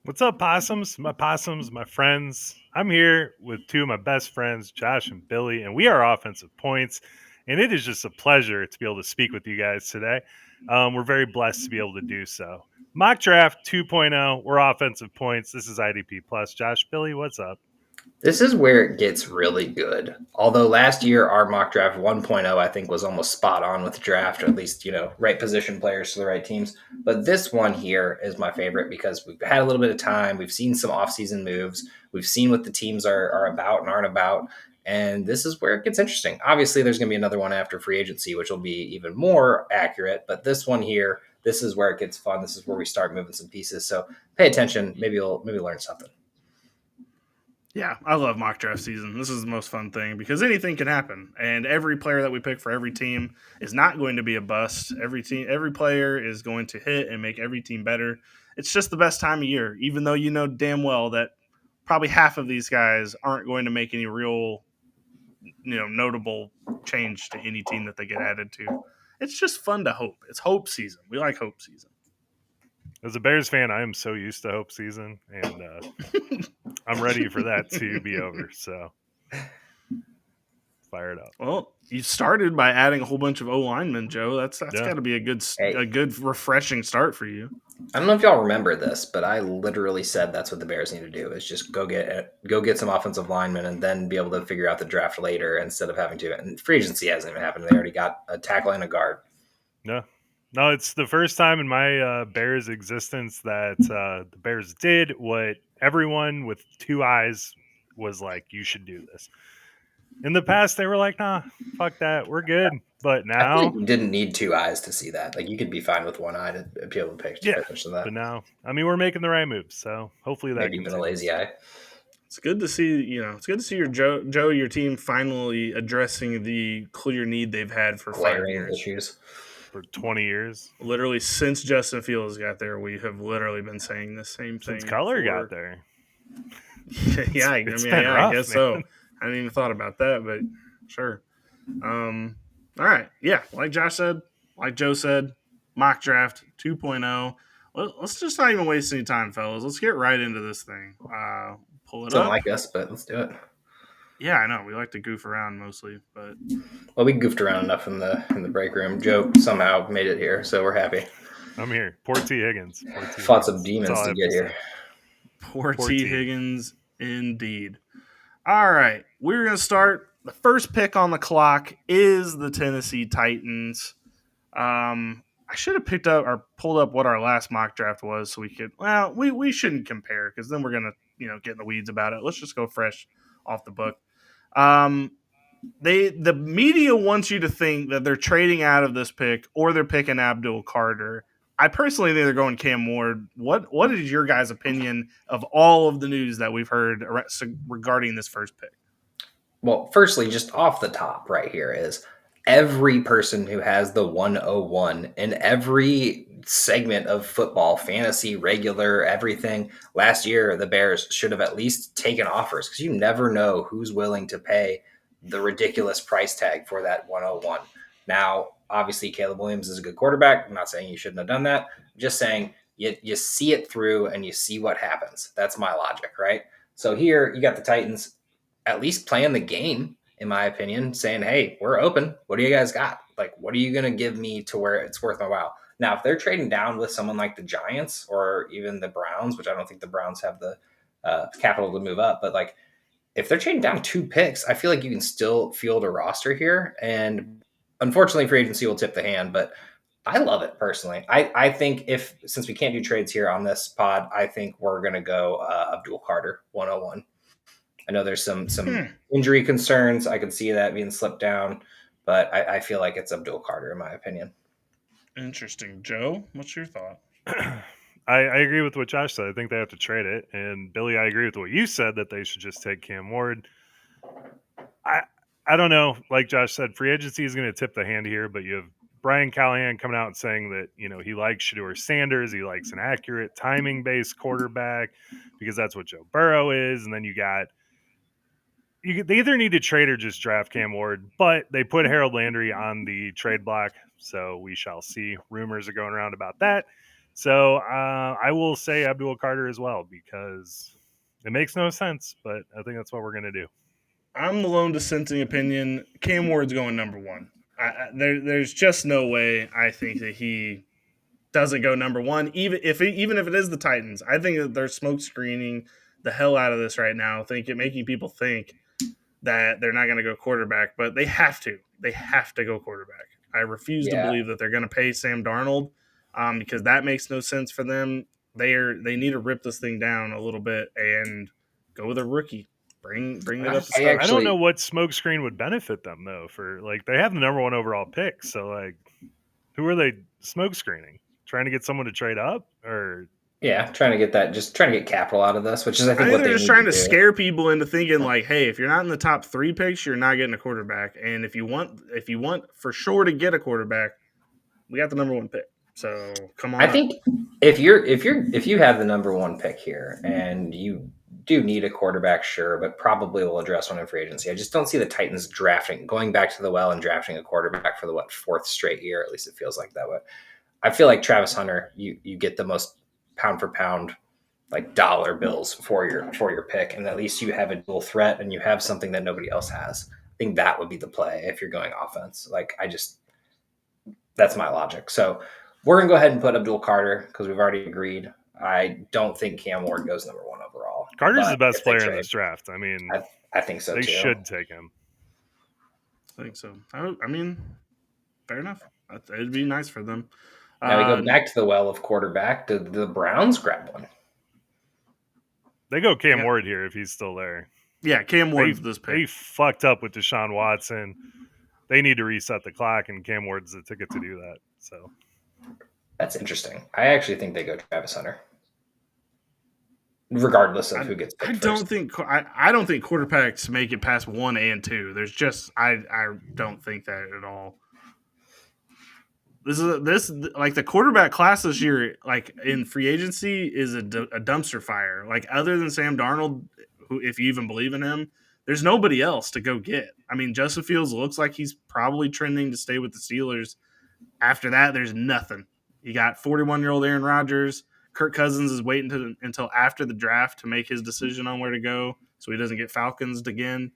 What's up, possums, my friends? I'm here with two of my best friends, Josh and Billy, and we are offensive points. And it is just a pleasure to be able to speak with you guys today. We're very blessed to be able to do so. Mock draft 2.0, we're offensive points. This is IDP plus. Josh, Billy, what's up? This is where it gets really good. Although last year our mock draft 1.0 I think was almost spot on with the draft, or at least, right position players to the right teams. But this one here is my favorite because we've had a little bit of time. We've seen some offseason moves. We've seen what the teams are about and aren't about. And this is where it gets interesting. Obviously, there's going to be another one after free agency, which will be even more accurate. But this one here, this is where it gets fun. This is where we start moving some pieces. So pay attention. Maybe you'll learn something. Yeah, I love mock draft season. This is the most fun thing because anything can happen, and every player that we pick for every team is not going to be a bust. Every player is going to hit and make every team better. It's just the best time of year, even though you know damn well that probably half of these guys aren't going to make any real, notable change to any team that they get added to. It's just fun to hope. It's hope season. We like hope season. As a Bears fan, I am so used to hope season, and I'm ready for that to be over. So, fire it up. Well, you started by adding a whole bunch of O linemen, Joe. That's Yeah. got to be Hey, a good refreshing start for you. I don't know if y'all remember this, but I literally said that's what the Bears need to do is just go get some offensive linemen and then be able to figure out the draft later instead of having to. And free agency hasn't even happened. They already got a tackle and a guard. No, no, it's the first time in my Bears existence that the Bears did what everyone with two eyes was like, you should do this. In the past, they were like, nah, fuck that, we're good. But I feel like now, you didn't need two eyes to see that. Like you could be fine with one eye to be able to pay yeah, attention to that. but now, I mean, we're making the right moves. So hopefully that Maybe even a continues. lazy eye. It's good to see, it's good to see your your team finally addressing the clear need they've had for 5 years. Glaring issues. For 20 years. Literally, since Justin Fields got there, we have literally been saying the same Since thing Color got for. there. It's Been I rough, guess man. so. I hadn't even thought about that, but sure. All right. Yeah. Like Josh said, like Joe said, mock draft 2.0. Let's just not even waste any time, fellas. Let's get right into this thing. Pull it It's up. unlike us, but let's do it. Yeah, I know. We like to goof around mostly, but Well, we goofed around enough in the break room. Joe somehow made it here, so we're happy. I'm here. Poor T. Higgins. Poor T. Fought some Higgins. That's demons all I to have to get say. here. poor Poor T. T. Higgins indeed. All right. We're going to start. The first pick on the clock is the Tennessee Titans. I should have picked up or pulled up what our last mock draft was so we could. Well, we shouldn't compare because then we're gonna get in the weeds about it. Let's just go fresh off the book. Um, the media wants you to think that they're trading out of this pick or they're picking Abdul Carter. I personally think they're going Cam Ward. What is your guys' opinion of all of the news that we've heard regarding this first pick? Well, firstly, just off the top right here is every person who has the 101 in every segment of football, fantasy, regular, everything. Last year, the Bears should have at least taken offers because you never know who's willing to pay the ridiculous price tag for that 101. Now, obviously, Caleb Williams is a good quarterback. I'm not saying you shouldn't have done that. I'm just saying you see it through and you see what happens. That's my logic, right? So here you got the Titans at least playing the game, in my opinion, saying, hey, we're open. What do you guys got? Like, what are you going to give me to where it's worth my while? Now, if they're trading down with someone like the Giants or even the Browns, which I don't think the Browns have the capital to move up, but like if they're trading down 2 picks, I feel like you can still field a roster here. And unfortunately, free agency will tip the hand, but I love it personally. I think since we can't do trades here on this pod, I think we're going to go Abdul Carter 101. I know there's some injury concerns. I could see that being slipped down, but I feel like it's Abdul Carter in my opinion. Interesting, Joe. What's your thought? I agree with what Josh said. I think they have to trade it. And Billy, I agree with what you said that they should just take Cam Ward. I don't know. Like Josh said, free agency is going to tip the hand here, but you have Brian Callahan coming out and saying that, he likes Shedeur Sanders. He likes an accurate timing based quarterback because that's what Joe Burrow is. And then they either need to trade or just draft Cam Ward, but they put Harold Landry on the trade block. So we shall see. Rumors are going around about that. So I will say Abdul Carter as well because it makes no sense, but I think that's what we're going to do. I'm the lone dissenting opinion. Cam Ward's going number one. There's just no way I think that he doesn't go number one, even if it is the Titans. I think that they're smoke screening the hell out of this right now, making people think that they're not going to go quarterback, but they have to. They have to go quarterback. I refuse to believe that they're going to pay Sam Darnold because that makes no sense for them. They need to rip this thing down a little bit and go with a rookie. Bring that up to start. I don't know what smokescreen would benefit them though. For like they have the number one overall pick, so like who are they smokescreening? Trying to get someone to trade up, or trying to get capital out of this, which is I think what they're they just need trying to to do. scare people into thinking like, hey, if you're not in the top 3 picks, you're not getting a quarterback, and if you want for sure to get a quarterback, we got the number 1 pick. So come on. I think if you have the number 1 pick here and you do need a quarterback, sure, but probably will address one in free agency. I just don't see the Titans going back to the well and drafting a quarterback for the 4th straight year. At least it feels like that way. I feel like Travis Hunter, you get the most pound for pound, like dollar bills for your pick, and at least you have a dual threat and you have something that nobody else has. I think that would be the play if you're going offense. That's my logic. So we're going to go ahead and put Abdul Carter because we've already agreed. I don't think Cam Ward goes number 1 overall. Carter's the best player in this draft. I mean, I think so they too. should take him. I think so. I mean, fair enough. It'd be nice for them. Now we go back to the well of quarterback. Did the Browns grab one? They go Cam Ward here if he's still there. Yeah, Cam Ward's this pick. They fucked up with Deshaun Watson. They need to reset the clock, and Cam Ward's the ticket to do that. So that's interesting. I actually think they go Travis Hunter, regardless of who gets picked I don't think quarterbacks make it past 1 and 2. There's just I don't think that at all. This like the quarterback class this year, like in free agency, is a dumpster fire. Like other than Sam Darnold, who if you even believe in him, there's nobody else to go get. I mean, Justin Fields looks like he's probably trending to stay with the Steelers. After that, there's nothing. You got 41-year-old Aaron Rodgers. Kirk Cousins is waiting until after the draft to make his decision on where to go, so he doesn't get Falcons again.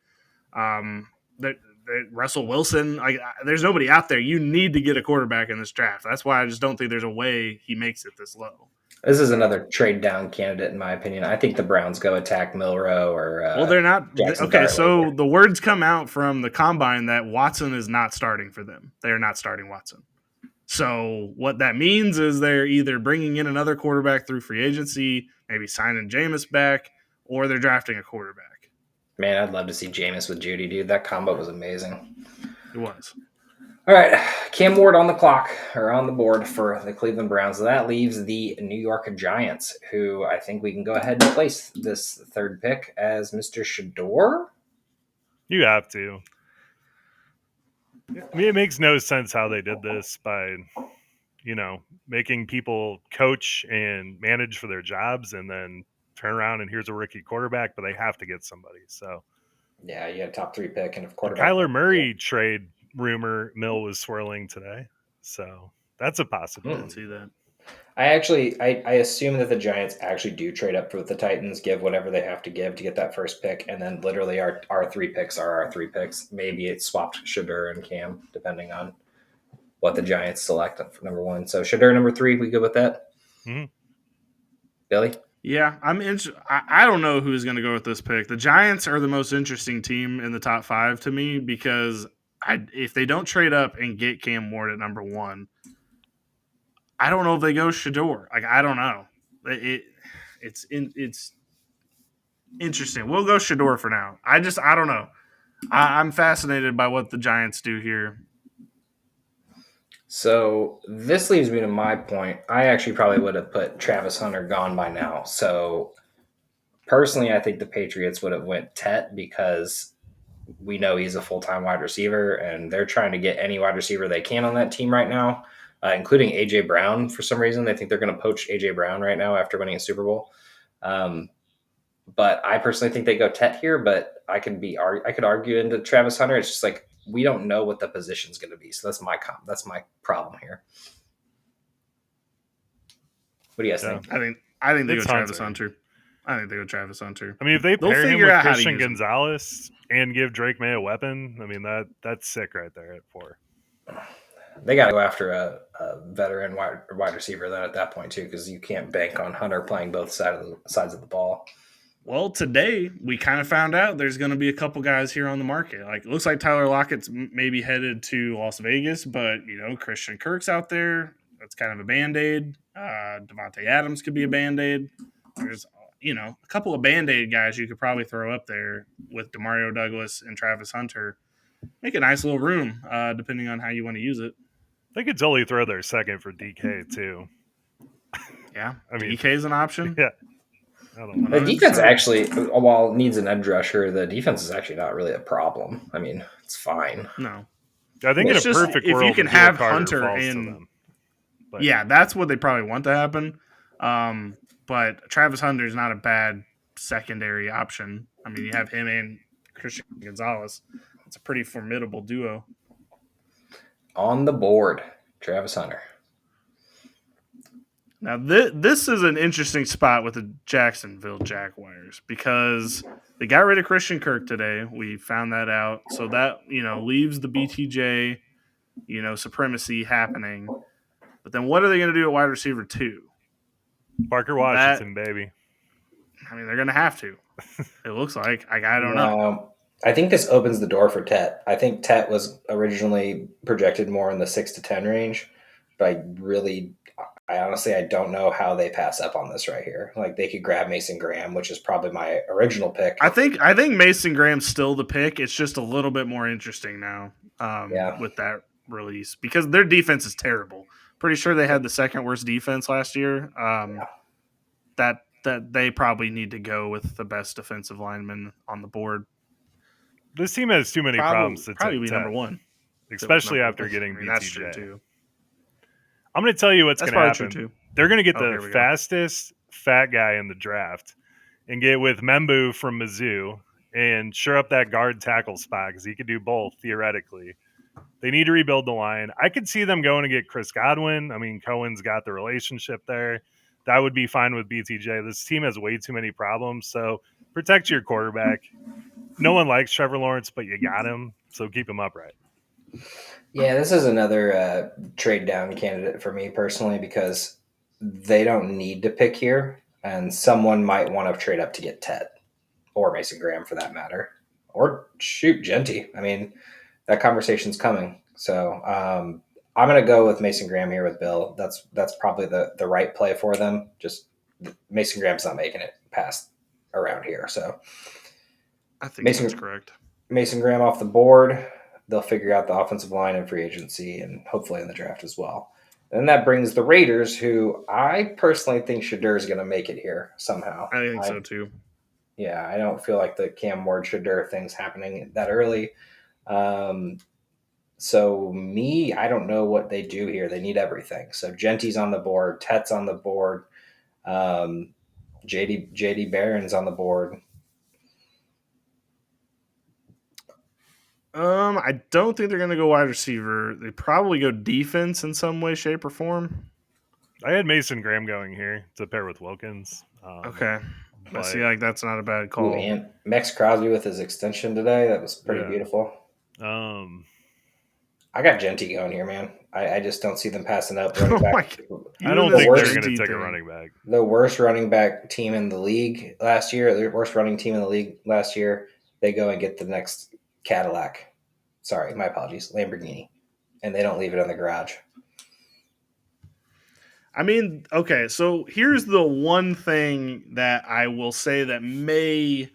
Russell Wilson, there's nobody out there. You need to get a quarterback in this draft. That's why I just don't think there's a way he makes it this low. This is another trade down candidate, in my opinion. I think the Browns go attack Milroe or. Well, they're not. Jackson okay, Dart so later. The words come out from the combine that Watson is not starting for them. They're not starting Watson. So what that means is they're either bringing in another quarterback through free agency, maybe signing Jameis back, or they're drafting a quarterback. Man, I'd love to see Jameis with Judy, dude. That combo was amazing. It was. All right, Cam Ward on the clock or on the board for the Cleveland Browns. So that leaves the New York Giants, who I think we can go ahead and place this 3rd pick as Mr. Shador. You have to. I mean, it makes no sense how they did this by, making people coach and manage for their jobs and then turn around and here's a rookie quarterback, but they have to get somebody. So, yeah, you had a top 3 pick and of quarterback. The Kyler Murray trade rumor mill was swirling today, so that's a possibility. I didn't see that. I assume that the Giants actually do trade up with the Titans, give whatever they have to give to get that 1st pick, and then literally our 3 picks are our 3 picks. Maybe it swapped Shador and Cam, depending on what the Giants select for number 1. So Shador number 3, we good with that? Mm-hmm. Billy? Yeah, I don't know who's going to go with this pick. The Giants are the most interesting team in the top 5 to me because if they don't trade up and get Cam Ward at number 1, I don't know if they go Shador. I don't know. It's interesting. We'll go Shador for now. I don't know. I'm fascinated by what the Giants do here. So this leads me to my point. I actually probably would have put Travis Hunter gone by now. So personally, I think the Patriots would have went Tet because we know he's a full-time wide receiver, and they're trying to get any wide receiver they can on that team right now, including A.J. Brown for some reason. They think they're going to poach A.J. Brown right now after winning a Super Bowl. But I personally think they go Tet here, but I could argue into Travis Hunter. It's just like we don't know what the position's going to be. So that's my problem here. What do you guys Yeah. think? I think they It's go Travis Hunter. Hunter. I think they go Travis Hunter. I mean, if they They'll pair him figure with out how to Christian use him. Gonzalez and give Drake May a weapon, I mean that's sick right there at 4. They got to go after a veteran wide receiver then at that point too, because you can't bank on Hunter playing both sides of the ball. Well, today we kind of found out there's going to be a couple guys here on the market. Like, it looks like Tyler Lockett's maybe headed to Las Vegas, but Christian Kirk's out there. That's kind of a band-aid. Devontae Adams could be a band-aid. There's a couple of band-aid guys you could probably throw up there with Demario Douglas and Travis Hunter. Make a nice little room, depending on how you want to use it. They could totally throw their second for DK too. Yeah, I mean, DK's an option. Yeah, I don't know. The defense actually, while it needs an edge rusher, the defense is actually not really a problem. I mean, it's fine. No, I think it's in a just perfect if world, you can Miguel have Carter Hunter falls to and them. But yeah, that's what they probably want to happen. But Travis Hunter is not a bad secondary option. I mean, you have him and Christian Gonzalez. It's a pretty formidable duo. On the board, Travis Hunter. Now, this is an interesting spot with the Jacksonville Jaguars because they got rid of Christian Kirk today. We found that out. So that, leaves the BTJ, supremacy happening. But then what are they going to do at wide receiver 2? Parker Washington, baby. I mean, they're going to have to. It looks like. I don't know. I think this opens the door for Tet. I think Tet was originally projected more in the 6 to 10 range, but I honestly don't know how they pass up on this right here. Like, they could grab Mason Graham, which is probably my original pick. I think Mason Graham's still the pick. It's just a little bit more interesting now with that release because their defense is terrible. Pretty sure they had the second worst defense last year. That they probably need to go with the best defensive lineman on the board. This team has too many problems to probably take be 10, number 1, especially after getting BTJ. That's true too. I'm going to tell you what's going to happen. True too. They're going to get the fastest fat guy in the draft and get with Membu from Mizzou and shore up that guard tackle spot because he could do both theoretically. They need to rebuild the line. I could see them going to get Chris Godwin. I mean, Cohen's got the relationship there. That would be fine with BTJ. This team has way too many problems, so protect your quarterback. No one likes Trevor Lawrence, but you got him, so keep him upright. Yeah, this is another trade down candidate for me personally because they don't need to pick here, and someone might want to trade up to get Tet or Mason Graham for that matter, or shoot Genty. I mean, that conversation's coming. So I'm going to go with Mason Graham here with Bill. That's probably the right play for them. Just Mason Graham's not making it past around here, so I think that's correct. Mason Graham off the board. They'll figure out the offensive line and free agency and hopefully in the draft as well. And that brings the Raiders, who I personally think Shadur is going to make it here somehow. I think so too. Yeah, I don't feel like the Cam Ward Shadur thing's happening that early. So I don't know what they do here. They need everything. So Genty's on the board, Tet's on the board, JD Barron's on the board. I don't think they're going to go wide receiver. They probably go defense in some way, shape, or form. I had Mason Graham going here to pair with Wilkins. Okay. I see, that's not a bad call. Ooh, and Max Crosby with his extension today, that was pretty beautiful. I got Genty going here, man. I just don't see them passing up running back. I don't think they're going to take a running back. The worst running back team in the league last year, the worst running team in the league last year, they go and get the next Cadillac. Sorry, my apologies, Lamborghini. And they don't leave it in the garage. I mean, okay, so here's the one thing that I will say that may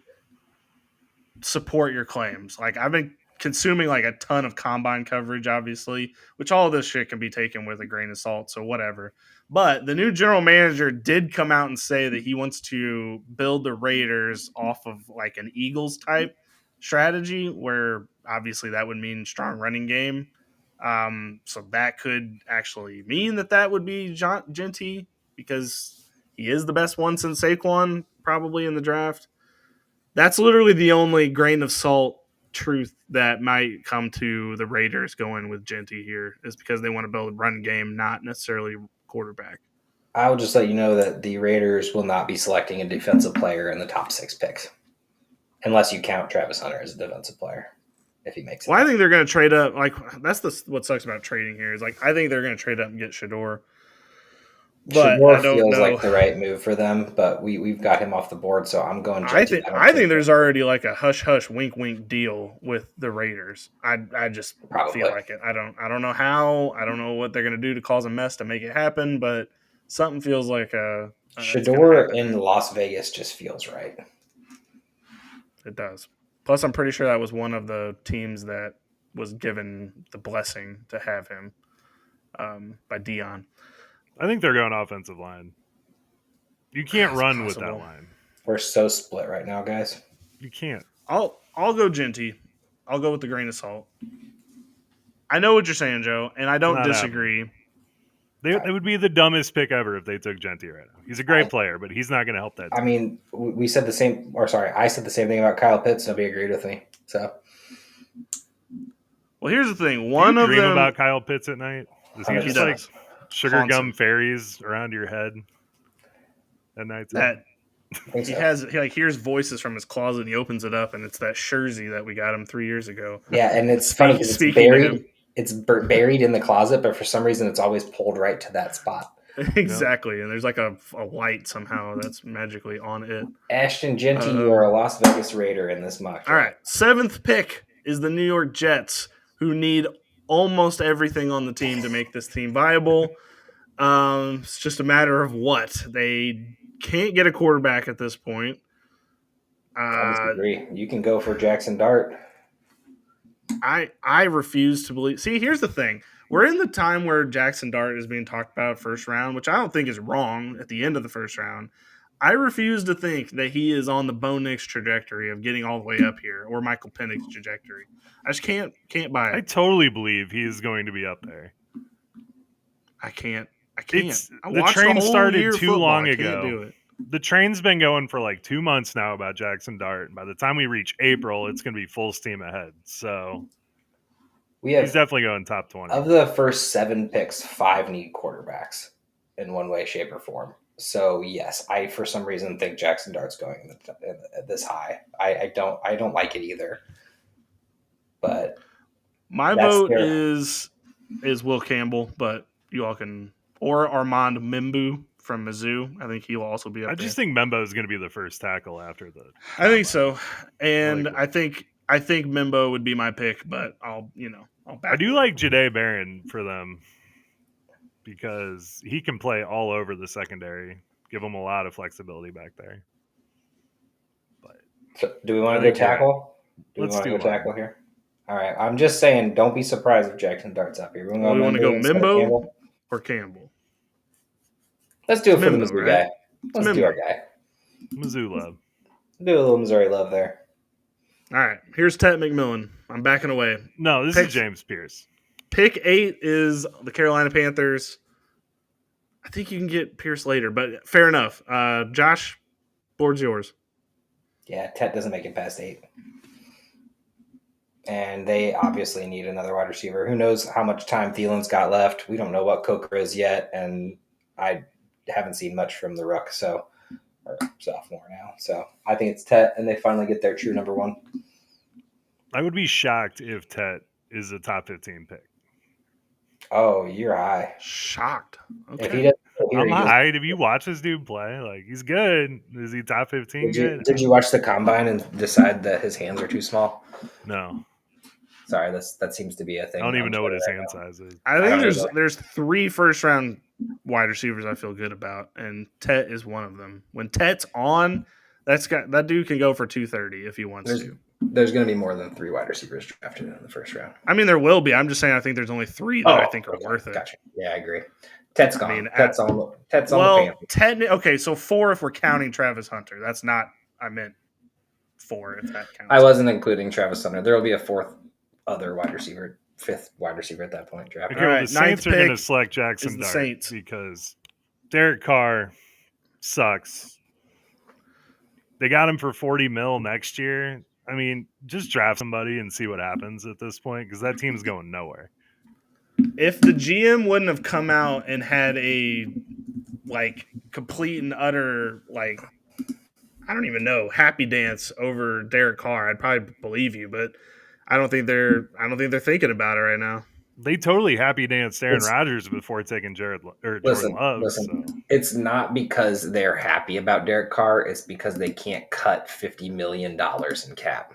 support your claims. Like, I've been consuming a ton of combine coverage, obviously, which all of this shit can be taken with a grain of salt, so whatever. But the new general manager did come out and say that he wants to build the Raiders off of an Eagles type strategy, where obviously that would mean strong running game. So that could actually mean that would be Genty, because he is the best one since Saquon probably in the draft. That's literally the only grain of salt truth that might come to the Raiders going with Genty here, is because they want to build a run game, not necessarily quarterback. I'll just let you know that the Raiders will not be selecting a defensive player in the top 6 picks, unless you count Travis Hunter as a defensive player, if he makes it. Well, I think they're going to trade up. Like that's what sucks about trading here is like I think they're going to trade up and get Shador. But Shador I don't feels know. like the right move for them, but we've got him off the board, so I'm going. I think there's already like a hush hush wink wink deal with the Raiders. I just feel like it. I don't know how. I don't know what they're going to do to cause a mess to make it happen, but something feels like Shador in Las Vegas just feels right. It does. Plus, I'm pretty sure that was one of the teams that was given the blessing to have him by Dion. I think they're going offensive line. You can't run with that line. We're so split right now, guys. You can't. I'll go Genty. I'll go with the grain of salt. I know what you're saying, Joe, and I don't disagree. It would be the dumbest pick ever if they took Genty right now. He's a great player, but he's not going to help that team. I mean, we said the same, or sorry, I said the same thing about Kyle Pitts. Nobody agreed with me. So, well, here's the thing. Do you dream about Kyle Pitts at night? Does he just like sugar gum him. fairies around your head at night? He hears voices from his closet and he opens it up and it's that jersey that we got him 3 years ago. Yeah, and it's funny because it's buried. It's buried in the closet, but for some reason it's always pulled right to that spot. Exactly, and there's like a light somehow that's magically on it. Ashton Genty, you are a Las Vegas Raider in this mock. All right, 7th pick is the New York Jets, who need almost everything on the team to make this team viable. It's just a matter of what. They can't get a quarterback at this point. I disagree. You can go for Jackson Dart. I refuse to believe. See, here's the thing. We're in the time where Jackson Dart is being talked about first round, which I don't think is wrong at the end of the first round. I refuse to think that he is on the Bo Nix trajectory of getting all the way up here or Michael Penix's trajectory. I just can't buy it. I totally believe he is going to be up there. I can't. The train started too long ago. The train's been going for like 2 months now about Jackson Dart. And by the time we reach April, it's going to be full steam ahead. So he's definitely going top 20. Of the first 7 picks, 5 need quarterbacks in one way, shape, or form. So yes, I for some reason think Jackson Dart's going this high. I don't like it either. But my vote is Will Campbell, but you all can, or Armand Mimbu from Mizzou. I think he'll also be up there. I just think Membo is going to be the first tackle after the. I think so, and I think Membo would be my pick, but I'll back. I do like Jahdae Barron for them because he can play all over the secondary. Give him a lot of flexibility back there. But so do we want to go tackle? Let's do tackle here. All right, I'm just saying, don't be surprised if Jackson Dart's up here. We want to go Membo or Campbell. Let's do it for the Mizzou guy. Let's do our guy. Mizzou love. Do a little Missouri love there. All right, here's Ted McMillan. I'm backing away. No, this is James Pierce. Pick 8 is the Carolina Panthers. I think you can get Pierce later, but fair enough. Josh, board's yours. Yeah, Ted doesn't make it past 8. And they obviously need another wide receiver. Who knows how much time Thielen's got left? We don't know what Coker is yet, and I haven't seen much from the Rook, or sophomore now. So I think it's Tet, and they finally get their true number 1. I would be shocked if Tet is a top 15 pick. Oh, you're high. Shocked. Okay. If he doesn't, I'm high. Have you watched this dude play? Like, he's good. Is he top 15 good? Did you watch the combine and decide that his hands are too small? No. Sorry, that seems to be a thing. I don't even know what his hand size is. I think there's 3 first-round wide receivers I feel good about, and Tet is one of them. When Tet's on, that dude can go for 230 if he wants to. There's going to be more than 3 wide receivers drafted in the first round. I mean, there will be. I'm just saying I think there's only 3 that I think are worth it. Gotcha. Yeah, I agree. Tet's gone. I mean, Tet's on the Panthers. Okay, so 4 if we're counting Travis Hunter. That's not – I meant 4 if that counts. I wasn't including Travis Hunter. There will be a 4th other wide receiver, 5th wide receiver at that point drafted. Okay, the Saints are going to select Jackson Dart because Derek Carr sucks. They got him for $40 million next year. I mean, just draft somebody and see what happens at this point because that team's going nowhere. If the GM wouldn't have come out and had a like complete and utter like I don't even know happy dance over Derek Carr, I'd probably believe you, but I don't think they're thinking about it right now. They totally happy danced Aaron It's Rodgers before taking Jordan listen, Love. listen. So It's not because they're happy about Derek Carr. It's because they can't cut $50 million in cap.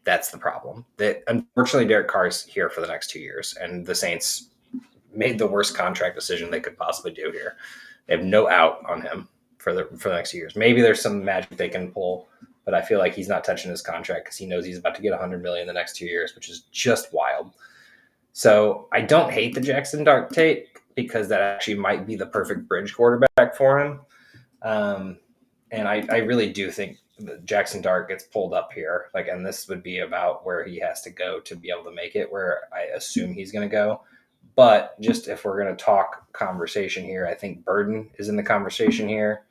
That's the problem. That unfortunately Derek Carr's here for the next 2 years, and the Saints made the worst contract decision they could possibly do here. They have no out on him for the next 2 years. Maybe there's some magic they can pull, but I feel like he's not touching his contract because he knows he's about to get $100 million in the next 2 years, which is just wild. So I don't hate the Jackson Dart take because that actually might be the perfect bridge quarterback for him. And I really do think that Jackson Dart gets pulled up here. Like, and this would be about where he has to go to be able to make it, where I assume he's going to go. But just if we're going to talk conversation here, I think Burden is in the conversation here.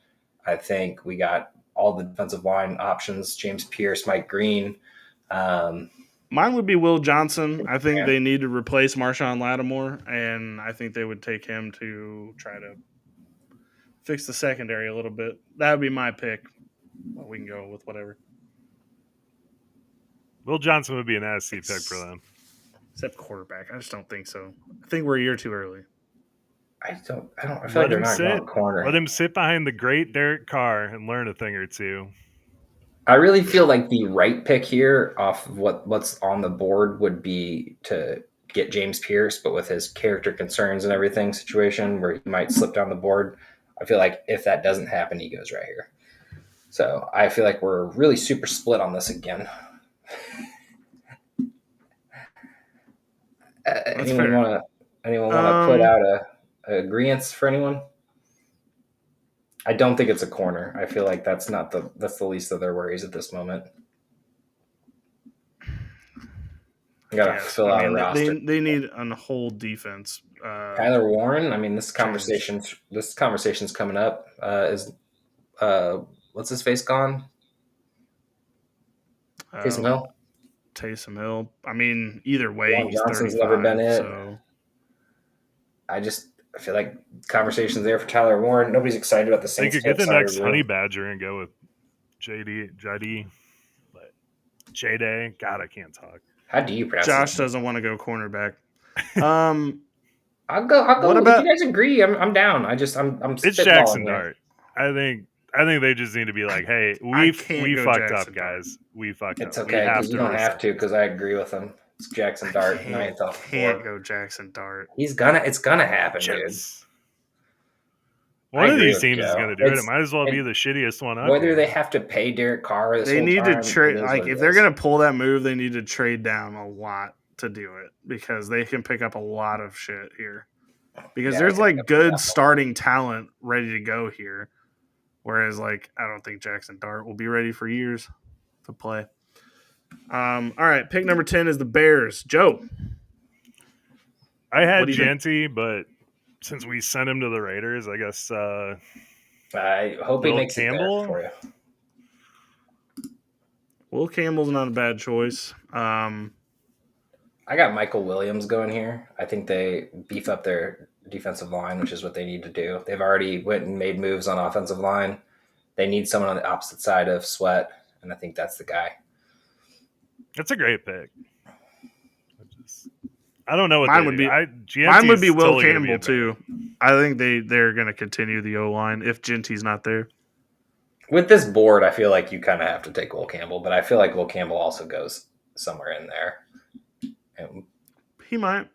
I think we got all the defensive line options: James Pierce, Mike Green. Mine would be Will Johnson. I think they need to replace Marshawn Lattimore, and I think they would take him to try to fix the secondary a little bit. That would be my pick. Well, we can go with whatever. Will Johnson would be an nasty pick for them. Except quarterback. I just don't think so. I think we're a year too early. I feel like they're not going corner. Let him sit behind the great Derek Carr and learn a thing or two. I really feel like the right pick here off of what's on the board would be to get James Pierce, but with his character concerns and everything situation where he might slip down the board. I feel like if that doesn't happen, he goes right here. So I feel like we're really super split on this again. Anyone want to put out a agreement for anyone? I don't think it's a corner. I feel like that's the least of their worries at this moment. You gotta fill out a roster. They need a whole defense. Tyler Warren. I mean, this conversation's coming up. Is what's his face gone? Taysom Hill. Taysom Hill. I mean, either way, Juwan he's Johnson's 35, never been it. So. I feel like conversations there for Tyler Warren. Nobody's excited about the Saints. They could get the next Honey Badger and go with JD, but J-Day. God, I can't talk. How do you pronounce Josh doesn't want to go cornerback. I'll go. What about, if you guys agree, I'm down. I'm it's Jackson Dart. I think they just need to be like, hey, we fucked up, guys. We fucked up. It's okay because you don't have to because I agree with him. It's Jackson Dart. Can't go Jackson Dart. It's gonna happen, dude. One of these teams is gonna do it. It might as well be the shittiest one up. Whether they have to pay Derek Carr, they need to trade. Like if they're gonna pull that move, they need to trade down a lot to do it because they can pick up a lot of shit here. Because there's like good starting talent ready to go here, whereas like I don't think Jackson Dart will be ready for years to play. All right, pick number 10 is the Bears. Joe. I had Genty, but since we sent him to the Raiders, I guess I hope he makes Campbell it there for you. Will Campbell's not a bad choice. I got Michael Williams going here. I think they beef up their defensive line, which is what they need to do. They've already went and made moves on offensive line. They need someone on the opposite side of Sweat, and I think that's the guy. That's a great pick. I don't know what mine would be. Mine would be Will Campbell too. I think they're going to continue the O-line if Genty's not there. With this board, I feel like you kind of have to take Will Campbell, but I feel like Will Campbell also goes somewhere in there. He might.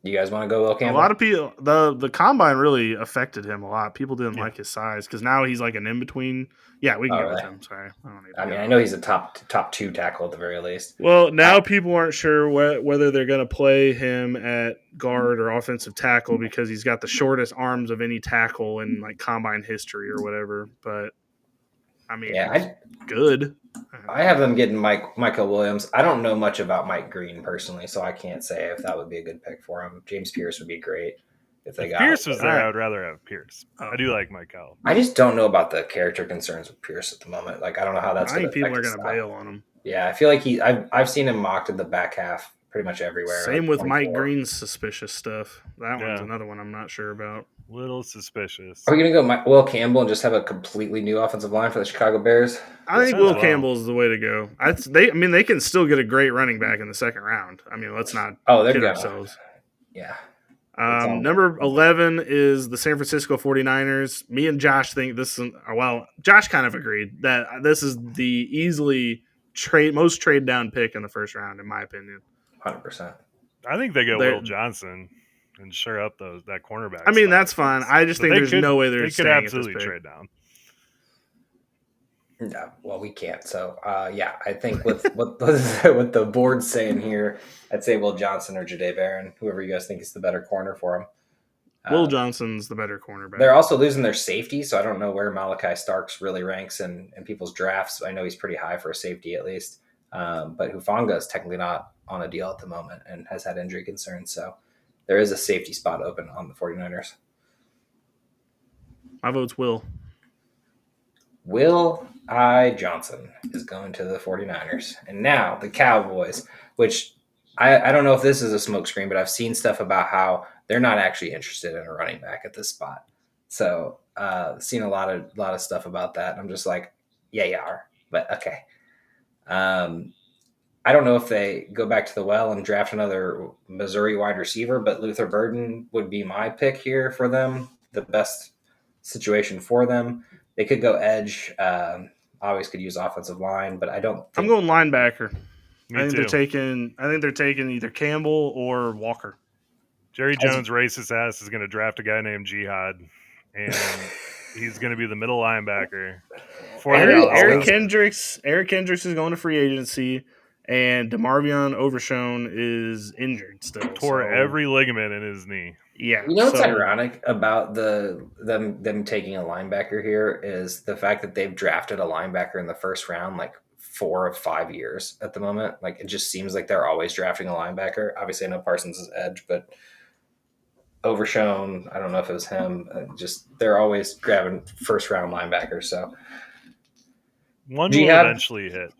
You guys want to go Will Campbell? A lot of people, the combine really affected him a lot. People didn't like his size because now he's like an in between. Yeah, we can go with him. Sorry, I know he's a top 2 tackle at the very least. Well, now people aren't sure whether they're going to play him at guard or offensive tackle because he's got the shortest arms of any tackle in like combine history or whatever. But I mean, good. I have them getting Michael Williams. I don't know much about Mike Green personally, so I can't say if that would be a good pick for him. James Pierce would be great if they got Pierce was there. I would rather have Pierce. I do like Michael. I just don't know about the character concerns with Pierce at the moment. Like I don't know how that's. I think people are going to bail on him. Yeah, I feel like I've seen him mocked in the back half pretty much everywhere. Same with Mike Green's suspicious stuff. That one's another one I'm not sure about. Little suspicious. Are we going to go Will Campbell and just have a completely new offensive line for the Chicago Bears? I think Sounds Will well. Campbell is the way to go. They can still get a great running back in the second round. I mean, let's not they're kid gonna. ourselves. Yeah. Number 11 is the San Francisco 49ers. Me and Josh think this is, well, Josh kind of agreed that this is the easily most trade down pick in the first round, in my opinion. 100%. I think they go Will Johnson and shore up that cornerback. I mean, that's fine. I just think there's no way they could absolutely trade down. No, well, we can't. So, I think with what the board's saying here, I'd say Will Johnson or Jahdae Barron, whoever you guys think is the better corner for him. Will Johnson's the better cornerback. They're also losing their safety, so I don't know where Malachi Starks really ranks in people's drafts. I know he's pretty high for a safety at least, but Hufanga is technically not on a deal at the moment and has had injury concerns. So there is a safety spot open on the 49ers. My vote's Will. Will I. Johnson is going to the 49ers. And now the Cowboys, which I don't know if this is a smokescreen, but I've seen stuff about how they're not actually interested in a running back at this spot. So seen a lot of stuff about that. I'm just like, yeah, you are. But okay. I don't know if they go back to the well and draft another Missouri wide receiver, but Luther Burden would be my pick here for them. The best situation for them. They could go edge. Always could use offensive line, but I don't. I'm going linebacker. Me I think too. they're taking either Campbell or Walker. Jerry Jones' racist ass is going to draft a guy named Jihad, and he's going to be the middle linebacker. Eric Kendricks is going to free agency, and DeMarvion Overshown is injured still. Tore every ligament in his knee. Yeah. You know what's ironic about them taking a linebacker here is the fact that they've drafted a linebacker in the first round like 4 of 5 years at the moment. Like, it just seems like they're always drafting a linebacker. Obviously, I know Parsons is edge, but Overshown, I don't know if it was him. They're always grabbing first round linebackers. So one will eventually hit.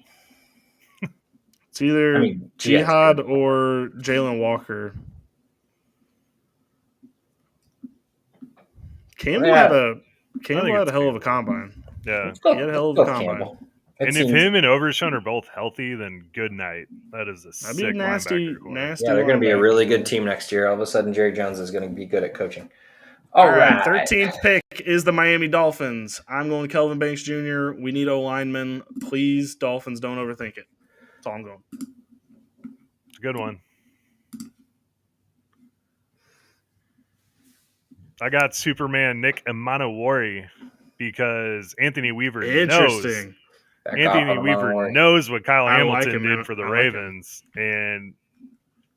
It's either Jihad or Jalen Walker. Campbell had a hell of a combine. Yeah, he had a hell of a combine. And if him and Overshown are both healthy, then good night. That is a sick nasty. Yeah, they're going to be a really good team next year. All of a sudden, Jerry Jones is going to be good at coaching. All right, 13th pick is the Miami Dolphins. I'm going Kelvin Banks Jr. We need O-linemen. Please, Dolphins, don't overthink it. That's all I'm going. It's a good one. I got Superman Nick Emanowari because Anthony Weaver knows what Kyle Hamilton did for the Ravens, and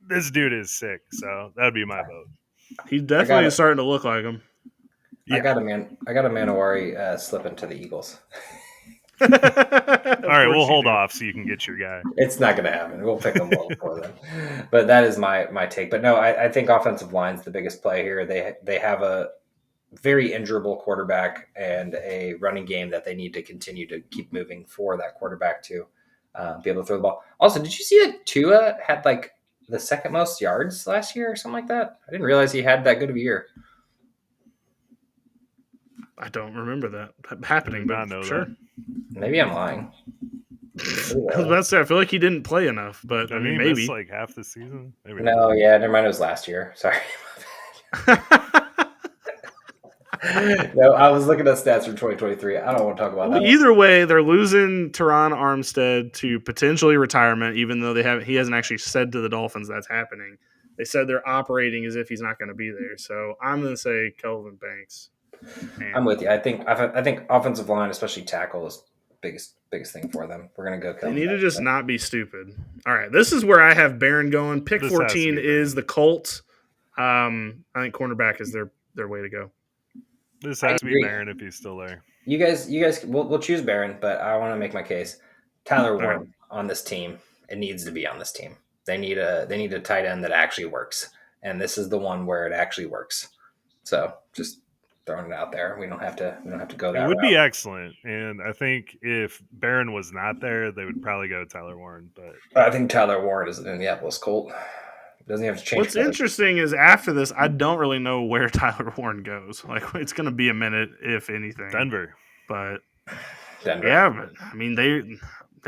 this dude is sick. So that would be my vote. He definitely is starting to look like him. Yeah. I got a Manowari slip into the Eagles. All right, we'll hold off so you can get your guy. It's not going to happen. We'll pick them well before then. But that is my take. But no, I think offensive line's the biggest play here. They have a very injurable quarterback and a running game that they need to continue to keep moving for that quarterback to be able to throw the ball. Also, did you see that Tua had like the second most yards last year or something like that? I didn't realize he had that good of a year. I don't remember that happening, but sure. Maybe I'm lying. I was about to say, I feel like he didn't play enough, but I mean, maybe like half the season. Maybe no, yeah, never mind. It was last year. Sorry. No, I was looking at stats for 2023. I don't want to talk about that. Either way, they're losing Teron Armstead to potentially retirement, even though he hasn't actually said to the Dolphins that's happening. They said they're operating as if he's not going to be there. So I'm going to say Kelvin Banks. I'm with you. I think offensive line, especially tackle, is biggest thing for them. We're going to go Kelvin They need Banks. to just not be stupid. All right, this is where I have Barron going. Pick 14 is the Colts. I think cornerback is their way to go. This has to be Barron if he's still there. You guys, we'll choose Barron, but I want to make my case. Tyler Warren on this team. It needs to be on this team. They need a tight end that actually works, and this is the one where it actually works. So just throwing it out there. We don't have to go that. It would be excellent, and I think if Barron was not there, they would probably go Tyler Warren. But I think Tyler Warren is an Indianapolis Colt. Doesn't have to change. What's interesting is after this, I don't really know where Tyler Warren goes. Like, it's going to be a minute, if anything. Denver. But, Denver. yeah, but, I mean, they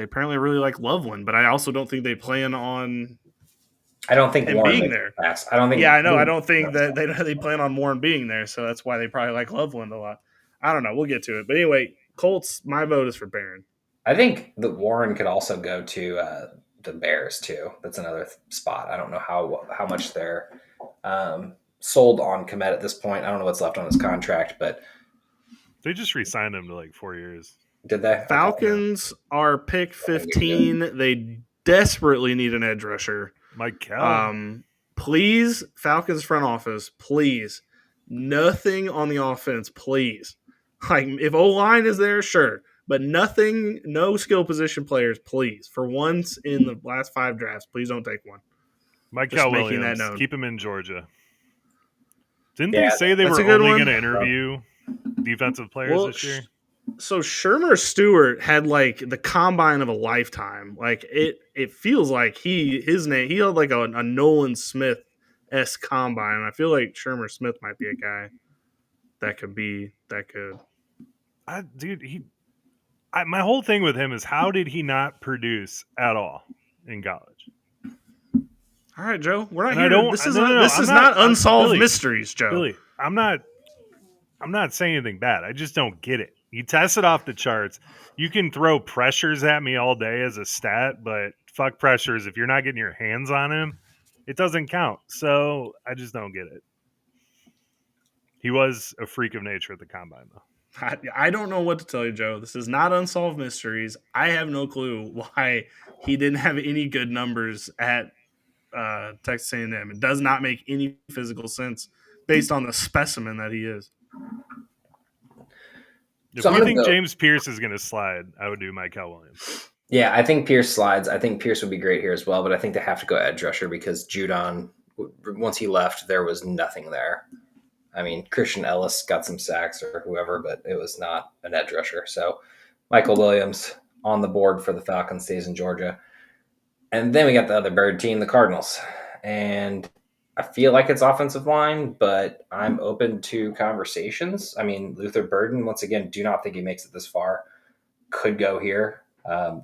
apparently really like Loveland, but I also don't think they plan on I don't think him Warren being there. pass. I don't think. Yeah, I know. I don't think that they plan on Warren being there, so that's why they probably like Loveland a lot. I don't know. We'll get to it. But anyway, Colts, my vote is for Barron. I think that Warren could also go to the Bears too. That's another spot. I don't know how much they're sold on Komet at this point. I don't know what's left on his contract, but they just re-signed him to like 4 years. Did they? Falcons are pick 15. They desperately need an edge rusher. Mike Cal. Please, Falcons front office, please. Nothing on the offense, please. Like, if O-line is there, sure. But nothing, no skill position players, please. For once in the last 5 drafts, please don't take one. Mike Cal Williams, keep him in Georgia. Didn't they say they were only going to interview defensive players this year? So Shermer Stewart had like the combine of a lifetime. Like it feels like he had like a Nolan Smith-esque combine. And I feel like Shermer Smith might be a guy that could. My whole thing with him is how did he not produce at all in college? All right, Joe. We're not here. This is not unsolved mysteries, Joe. Billy, I'm not saying anything bad. I just don't get it. You test it off the charts. You can throw pressures at me all day as a stat, but fuck pressures. If you're not getting your hands on him, it doesn't count. So I just don't get it. He was a freak of nature at the combine, though. I don't know what to tell you, Joe. This is not unsolved mysteries. I have no clue why he didn't have any good numbers at Texas A&M. It does not make any physical sense based on the specimen that he is. If you think James Pierce is going to slide, I would do Michael Williams. Yeah, I think Pierce slides. I think Pierce would be great here as well, but I think they have to go edge rusher because Judon, once he left, there was nothing there. I mean, Christian Ellis got some sacks or whoever, but it was not an edge rusher. So Michael Williams on the board for the Falcons, stays in Georgia. And then we got the other bird team, the Cardinals. And I feel like it's offensive line, but I'm open to conversations. I mean, Luther Burden, once again, do not think he makes it this far. Could go here. Are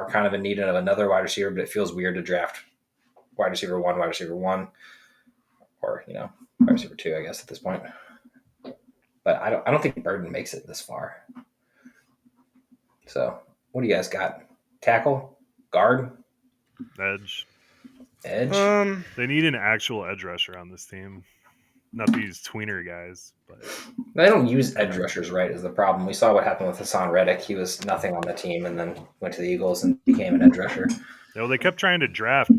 kind of in need of another wide receiver, but it feels weird to draft wide receiver one, or, wide receiver 2, I guess, at this point. But I don't think Burden makes it this far. So what do you guys got? Tackle? Guard? Edge? They need an actual edge rusher on this team. Not these tweener guys. But they don't use edge rushers, right, is the problem. We saw what happened with Hassan Reddick. He was nothing on the team and then went to the Eagles and became an edge rusher. They kept trying to draft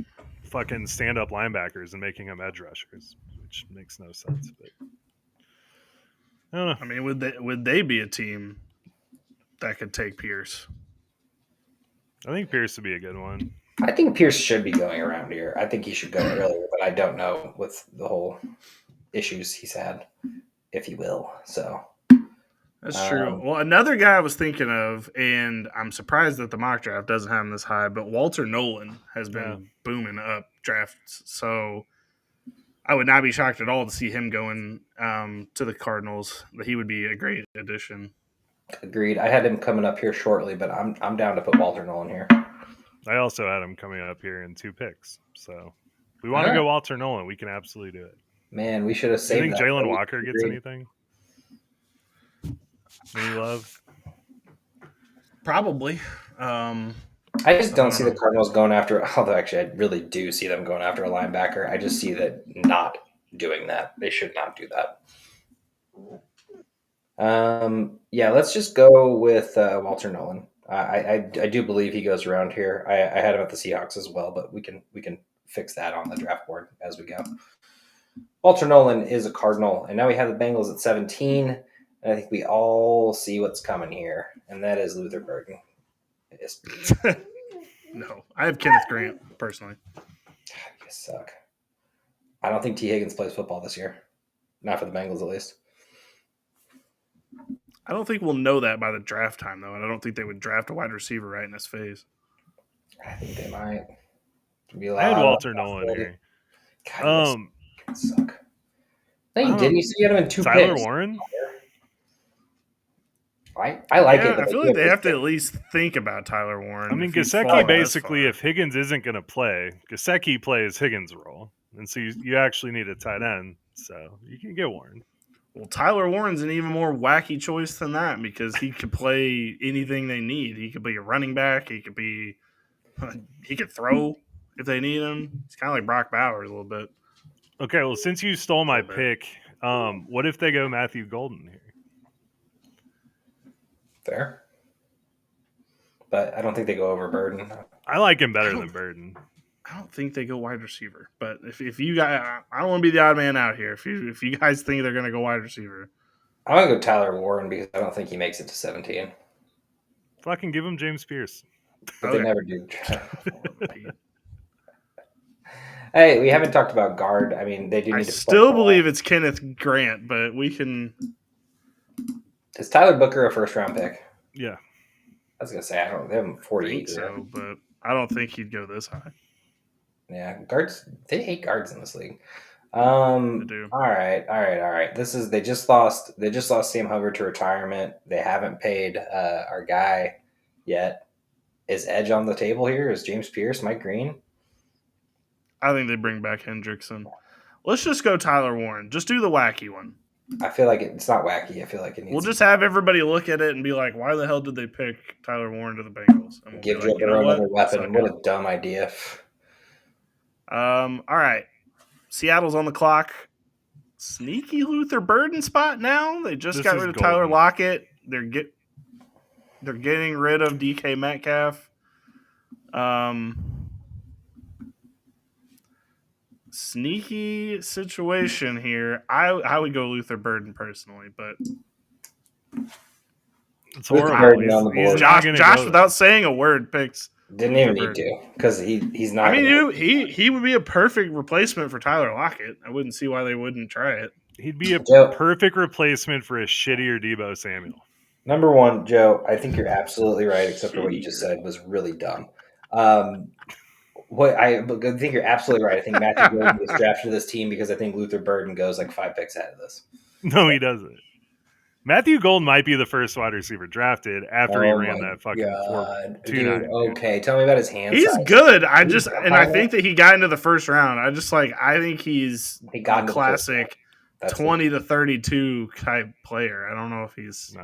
fucking stand-up linebackers and making them edge rushers, which makes no sense. But I don't know. I mean, would they be a team that could take Pierce? I think Pierce would be a good one. I think Pierce should be going around here. I think he should go earlier, but I don't know with the whole issues he's had, if he will. So that's true. Well, another guy I was thinking of, and I'm surprised that the mock draft doesn't have him this high, but Walter Nolan has been booming up drafts. So I would not be shocked at all to see him going to the Cardinals. That he would be a great addition. Agreed. I had him coming up here shortly, but I'm down to put Walter Nolan here. I also had him coming up here in 2 picks. So if we want to go Walter Nolan, we can absolutely do it. Man, we should have saved. You think Jalen Walker gets anything? Any love? Probably. I just don't see the Cardinals going after. Although actually, I really do see them going after a linebacker. I just see that not doing that. They should not do that. Let's just go with Walter Nolan. I do believe he goes around here. I had him at the Seahawks as well, but we can fix that on the draft board as we go. Walter Nolan is a Cardinal, and now we have the Bengals at 17, and I think we all see what's coming here, and that is Luther Burden. No, I have Kenneth Grant, personally. You suck. I don't think T. Higgins plays football this year. Not for the Bengals, at least. I don't think we'll know that by the draft time, though, and I don't think they would draft a wide receiver right in this phase. I think they might. I had Walter Nolan here. God, you suck. No, you didn't. You said you had him in 2 Tyler picks. Warren? I like it. Yeah, But I feel like they have to at least think about Tyler Warren. I mean, if he's Gesicki fallen this basically, far. if Higgins isn't going to play, Gesicki plays Higgins' role. And so you actually need a tight end. So you can get Warren. Well, Tyler Warren's an even more wacky choice than that because he could play anything they need. He could be a running back. He could throw if they need him. It's kind of like Brock Bowers a little bit. Okay, well, since you stole my pick, what if they go Matthew Golden here? Fair. But I don't think they go over Burden. I like him better than Burden. I don't think they go wide receiver. But if you guys, I don't want to be the odd man out here. If you guys think they're going to go wide receiver, I'm going to go Tyler Warren because I don't think he makes it to 17. Fucking give him James Pierce. But they never do. Hey, we haven't talked about guard. I mean, they do need I to still believe it's Kenneth Grant, but we can. Is Tyler Booker a first-round pick? Yeah. I was going to say, I don't they have him 48. think so, but I don't think he'd go this high. Yeah, guards, they hate guards in this league. They do. All right. They just lost Sam Hubbard to retirement. They haven't paid our guy yet. Is Edge on the table here? Is James Pierce, Mike Green? I think they bring back Hendrickson. Let's just go Tyler Warren. Just do the wacky one. I feel like it's not wacky. I feel like it needs. We'll just have everybody look at it and be like, "Why the hell did they pick Tyler Warren to the Bengals?" And we'll give be like, Joe Burrow another weapon. What a dumb idea. All right. Seattle's on the clock. Sneaky Luther Burden spot now. They just got rid of Tyler Lockett. They're getting rid of DK Metcalf. Sneaky situation here. I would go Luther Burden personally, but it's horrible. He's Josh without saying a word picks. Didn't even need to because he's not. I mean, he would be a perfect replacement for Tyler Lockett. I wouldn't see why they wouldn't try it. He'd be a perfect replacement for a shittier Deebo Samuel. Number one, Joe, I think you're absolutely right, except for what you just said was really dumb. What I think you're absolutely right. I think Matthew Golden gets drafted to this team because I think Luther Burden goes like 5 picks ahead of this. No, he doesn't. Matthew Golden might be the first wide receiver drafted after he ran that fucking 4.29. Okay, tell me about his hand. He's size. Good. I think that he got into the first round. I think he's a classic 20 to 32 type player. I don't know if he's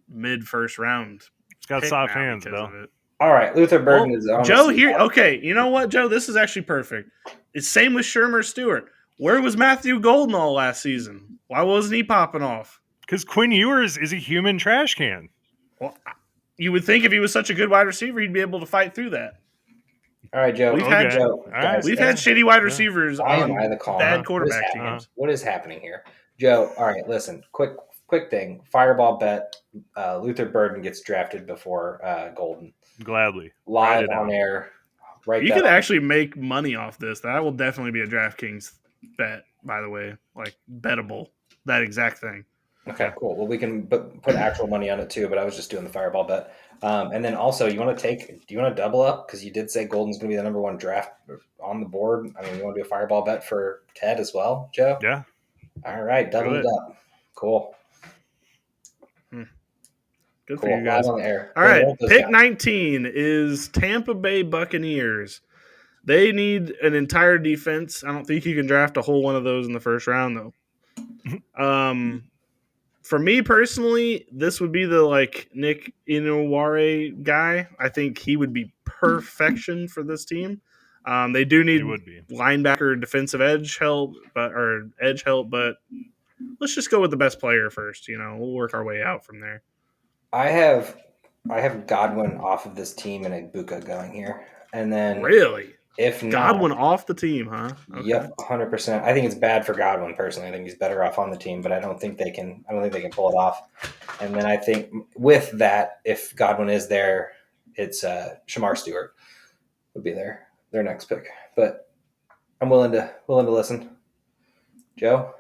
mid first round. He's got soft hands, though. All right, Luther Burden is on Joe here. Okay, you know what, Joe? This is actually perfect. It's same with Shermer Stewart. Where was Matthew Golden all last season? Why wasn't he popping off? Because Quinn Ewers is a human trash can. Well, you would think if he was such a good wide receiver, he'd be able to fight through that. All right, Joe. We've had shitty wide receivers on bad quarterback teams. What is happening here? Joe, all right, listen. Quick thing. Fireball bet. Luther Burden gets drafted before Golden. Gladly. Live on air. Right. You could actually make money off this. That will definitely be a DraftKings bet, by the way. Like, bettable. That exact thing. Okay, cool. Well, we can put actual money on it too, but I was just doing the fireball bet. And then also, do you want to double up? Because you did say Golden's going to be the number one draft on the board. I mean, you want to do a fireball bet for Ted as well, Joe? Yeah. All right, double it up. Cool. Good for you guys. On the air. All right, pick 19 is Tampa Bay Buccaneers. They need an entire defense. I don't think you can draft a whole one of those in the first round, though. For me personally, this would be the Nick Inouye guy. I think he would be perfection for this team. They do need linebacker, defensive edge help, but let's just go with the best player first. We'll work our way out from there. I have Godwin off of this team and Ibuka going here, and then really. If not, Godwin off the team, huh? Okay. Yep, 100%. I think it's bad for Godwin personally. I think he's better off on the team, but I don't think they can pull it off. And then I think with that, if Godwin is there, it's Shamar Stewart would be their next pick. But I'm willing to listen. Joe,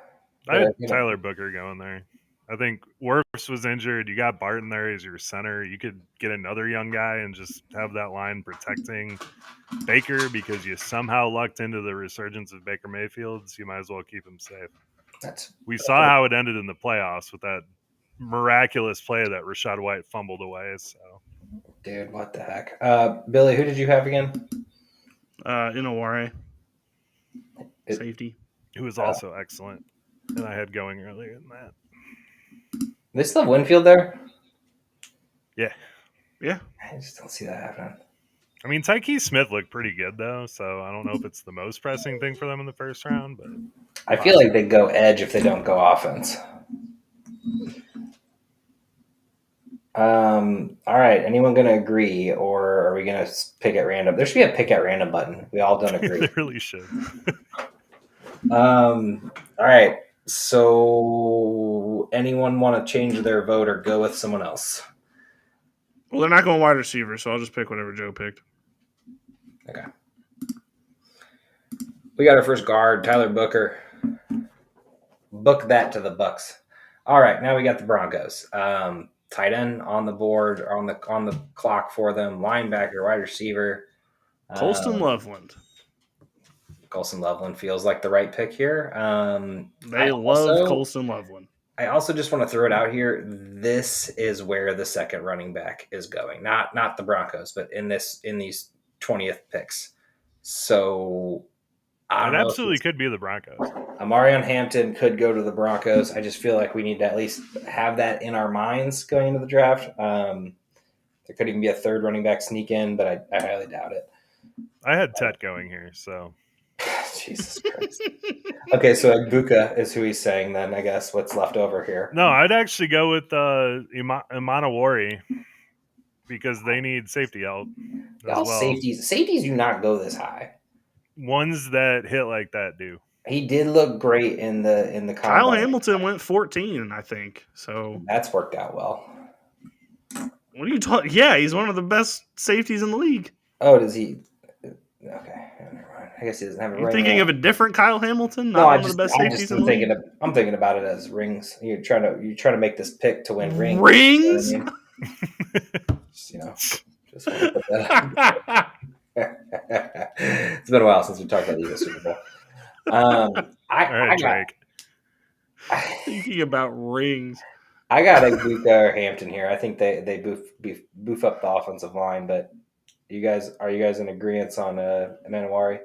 I had Tyler Booker going there. I think Wirfs was injured. You got Barton there as your center. You could get another young guy and just have that line protecting Baker because you somehow lucked into the resurgence of Baker Mayfield. So you might as well keep him safe. We saw how it ended in the playoffs with that miraculous play that Rachaad White fumbled away. So, dude, what the heck? Billy, who did you have again? Inaware. Safety. Who was also excellent. And I had going earlier than that. They still have Winfield there? Yeah. Yeah. I just don't see that happening. I mean, Tyke Smith looked pretty good, though, so I don't know if it's the most pressing thing for them in the first round, but I feel like they go edge if they don't go offense. All right. Anyone going to agree, or are we going to pick at random? There should be a pick at random button. We all don't agree. They really should. All right. So, anyone want to change their vote or go with someone else? Well, they're not going wide receiver, so I'll just pick whatever Joe picked. Okay. We got our first guard, Tyler Booker. Book that to the Bucks. All right, now we got the Broncos. Tight end on the board, on the clock for them. Linebacker, wide receiver. Colston Loveland. Colston Loveland feels like the right pick here. They love Colston Loveland. I also just want to throw it out here. This is where the second running back is going. Not the Broncos, but in these 20th picks. So it absolutely could be the Broncos. Amarion Hampton could go to the Broncos. I just feel like we need to at least have that in our minds going into the draft. There could even be a third running back sneak in, but I highly doubt it. I had Tet going here, so. Jesus Christ. Okay, so Agbuka is who he's saying then, I guess, what's left over here. No, I'd actually go with Imanawari because they need safety help as well. Safeties do not go this high. Ones that hit like that do. He did look great in the combine. Kyle Hamilton went 14, I think. So that's worked out well. What are you talking? Yeah, he's one of the best safeties in the league. Oh, does he? Okay, never mind. I guess he doesn't have a ring. Thinking of a different Kyle Hamilton? Not one of the best safeties in the league? I'm thinking about it as rings. You're trying to make this pick to win rings. Rings? You know what I mean? Just want to put that It's been a while since we talked about the Eagles Super Bowl. Thinking about rings. I got Agbuka or Hampton here. I think they boof up the offensive line, but are you guys in agreement on Manawari?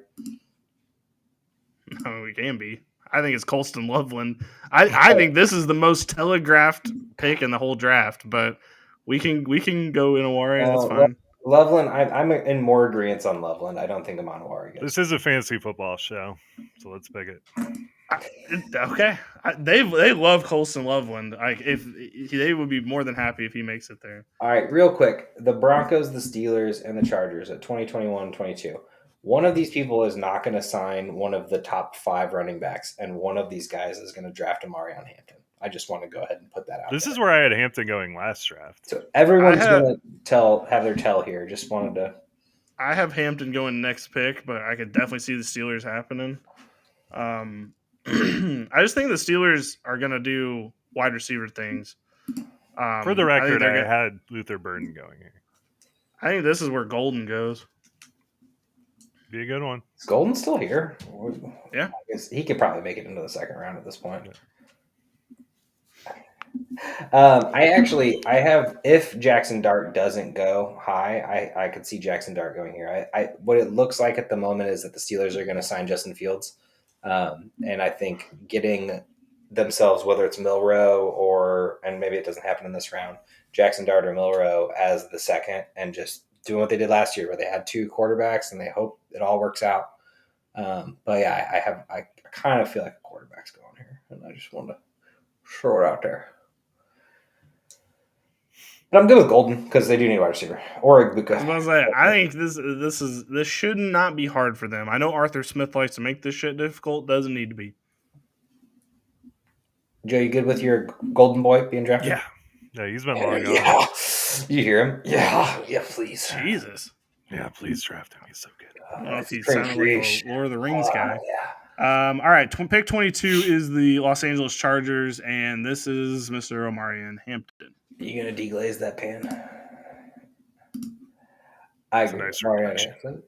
No, we can be. I think it's Colston Loveland. I think this is the most telegraphed pick in the whole draft, but we can go Inawari. That's fine. Loveland, I'm in more agreement on Loveland. I don't think Manawari gets. This is a fantasy football show, so let's pick it. Okay, they love Colston Loveland. Like if they would be more than happy if he makes it there. All right, real quick, the Broncos, the Steelers, and the Chargers at 2021-22. One of these people is not going to sign one of the top 5 running backs, and one of these guys is going to draft Amarion Hampton. I just want to go ahead and put that out. This is where I had Hampton going last draft. So everyone's going to have their tell here. Just wanted to. I have Hampton going next pick, but I could definitely see the Steelers happening. I just think the Steelers are going to do wide receiver things. For the record, I had Luther Burden going here. I think this is where Golden goes. Be a good one. Is Golden still here? Yeah. I guess he could probably make it into the second round at this point. I have, if Jackson Dart doesn't go high, I could see Jackson Dart going here. What it looks like at the moment is that the Steelers are going to sign Justin Fields. And I think getting themselves, whether it's Milroe and maybe it doesn't happen in this round, Jackson Dart or Milroe as the second, and just doing what they did last year where they had 2 quarterbacks and they hope it all works out. But yeah, I kind of feel like a quarterback's going here, and I just want to throw it out there. But I'm good with Golden because they do need a wide receiver or Agbuka. I think this should not be hard for them. I know Arthur Smith likes to make this shit difficult. Doesn't need to be. Joe, you good with your Golden boy being drafted? Yeah, he's been long gone. Yeah, you hear him? Yeah, please. Jesus. Yeah, please draft him. He's so good. I don't know if he's sounding like a Lord of the Rings guy. All right, pick 22 is the Los Angeles Chargers, and this is Mr. Omarion Hampton. Are you gonna deglaze that pan? I It's a agree. nice Marion reduction. Hampton.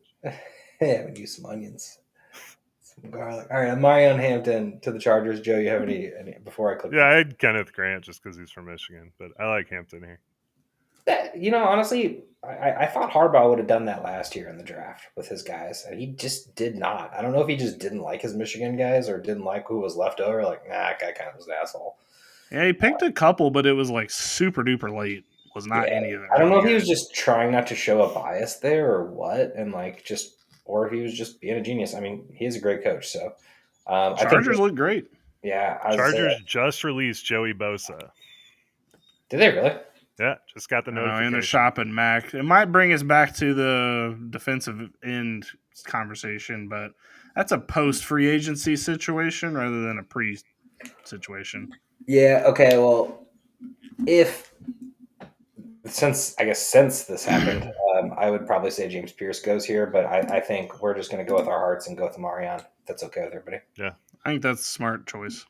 Yeah, we use some onions, some garlic. All right, Marion Hampton to the Chargers. Joe, you have any before I click? Yeah, I had Kenneth Grant just because he's from Michigan, but I like Hampton here. That, honestly, I thought Harbaugh would have done that last year in the draft with his guys, and he just did not. I don't know if he just didn't like his Michigan guys or didn't like who was left over. Like, nah, that guy kind of was an asshole. Yeah, he picked a couple, but it was like super duper late. Was not Yeah, any of it. I don't know Really if he was good. just trying not to show a bias there or what, and like just, or if he was just being a genius. I mean, he's a great coach, so I think, Chargers look great. yeah, Chargers just released Joey Bosa. did they really? Yeah, just got the In the notification. shopping Mac. It might bring us back to the defensive end conversation, but that's a post free agency situation rather than a pre situation. Yeah. Okay. Well, if since this happened, I would probably say James Pierce goes here, but I think we're just going to go with our hearts and go with Marion. That's okay with everybody. Yeah, I think that's a smart choice.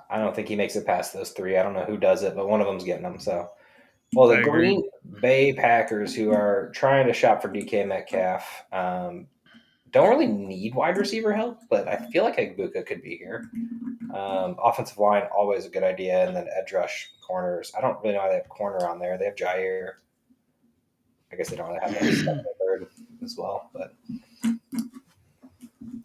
I don't think he makes it past those three. I don't know who does it, but one of them's getting them. So, well, the I agree. Green Bay Packers, who are trying to shop for DK Metcalf, don't really need wide receiver help, but I feel like Agbuka could be here. Offensive line, always a good idea, and then edge rush corners. I don't really know why they have corner on there. They have Jair. I guess they don't really have that second or third as well, but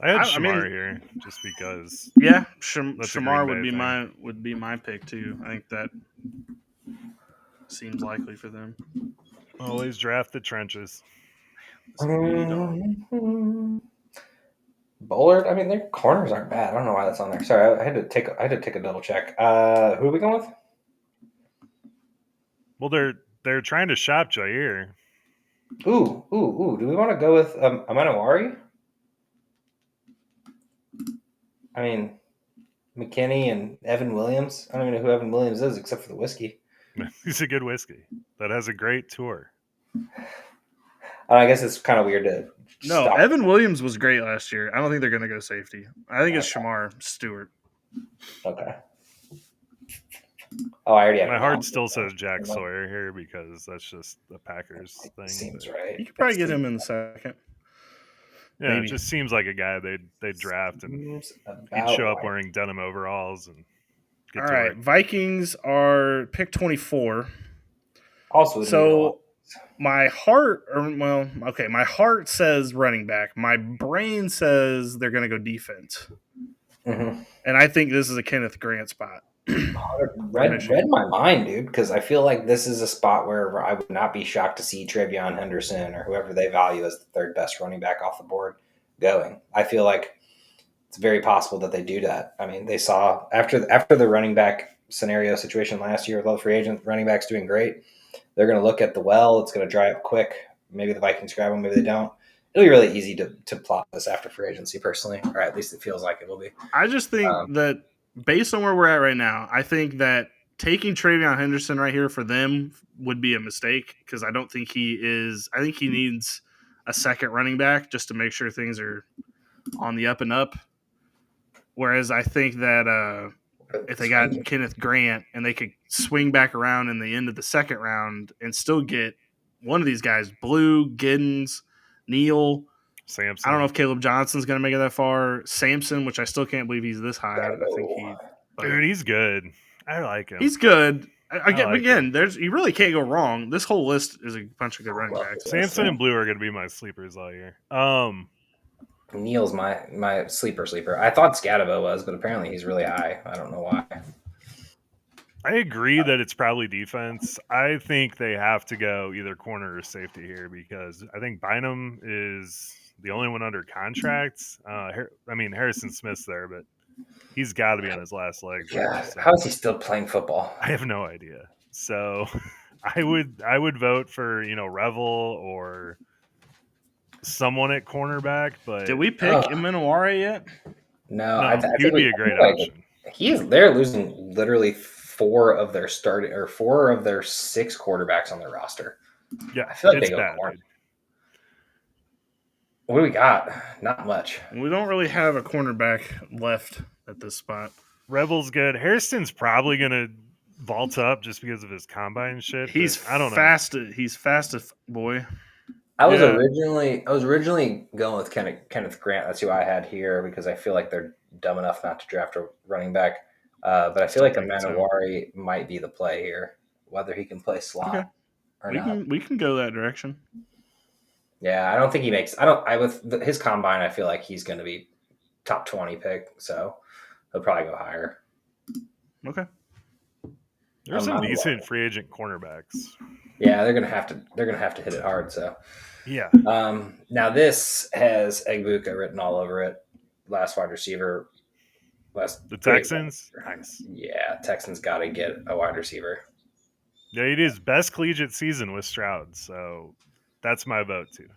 I had I Shamar mean- here just because. Yeah, That's a Shamar Green Bay would be my pick too. I think that seems likely for them. Always draft the trenches. Bullard. I mean, their corners aren't bad. I don't know why that's on there. Sorry, I had to take a double check. Who are we going with? Well, they're trying to shop Jair. Ooh. Do we want to go with Amanawari? I mean, McKinney and Evan Williams. I don't even know who Evan Williams is except for the whiskey. He's a good whiskey that has a great tour. I guess it's kind of weird to stop. Evan Williams was great last year. I don't think they're going to go safety. I think it's Shamar Stewart. Okay. Oh, I already have. My heart still says Jack Sawyer here because that's just the Packers thing. Seems right. You could probably get him in the second. Yeah, Maybe. it just seems like a guy they'd draft and he'd show up wearing denim overalls and get All to right, work. Vikings are pick 24. Also, So my heart, my heart says running back. My brain says they're going to go defense, mm-hmm. and I think this is a Kenneth Grant spot. read my mind, dude, because I feel like this is a spot where I would not be shocked to see Travion Henderson or whoever they value as the third best running back off the board going. I feel like it's very possible that they do that. I mean, they saw after the running back scenario situation last year with all the free agent running backs doing great, they're going to look at the well. It's going to dry up quick. Maybe the Vikings grab them, maybe they don't. It'll be really easy to plot this after free agency, personally, or at least it feels like it will be. I just think that based on where we're at right now, I think that taking Travion Henderson right here for them would be a mistake because I don't think he is. I think he needs a second running back just to make sure things are on the up and up. Whereas I think that if they got Kenneth Grant and they could swing back around in the end of the second round and still get one of these guys, Blue, Giddens, Neal, Samson. I don't know if Caleb Johnson's going to make it that far. Samson, which I still can't believe he's this high. Dude, he's good. I like him. He's good. Him. You really can't go wrong. This whole list is a bunch of good running backs. Samson and Blue are going to be my sleepers all year. Neal's my sleeper. I thought Scadabo was, but apparently he's really high. I don't know why. I agree that it's probably defense. I think they have to go either corner or safety here because I think Bynum is the only one under contract. Harrison Smith's there, but he's got to be on his last legs. Yeah, so. How is he still playing football? I have no idea. So I would vote for Revel or someone at cornerback. But did we pick Imanowari yet? No, he would be a great option. They're losing literally four of their 6 quarterbacks on their roster. Yeah, I feel like it's they go bad. corner. What do we got? Not much. We don't really have a cornerback left at this spot. Rebel's good. Hairston's probably gonna vault up just because of his combine shit. He's But I don't know. fast. He's fast as boy. I was Yeah. originally going with Kenneth Grant. That's who I had here because I feel like they're dumb enough not to draft a running back. But I feel like Amanawari might be the play here, whether he can play slot or not. We can go that direction. Yeah, I don't think he makes. I don't. His combine, I feel like he's going to be top 20 pick, so he'll probably go higher. Okay. There's some decent free agent cornerbacks. Yeah, they're gonna have to hit it hard. So yeah. Now this has Egbuka written all over it. Last wide receiver. The Texans. Nice. Yeah, Texans got to get a wide receiver. Yeah, it is best collegiate season with Stroud, so that's my vote too.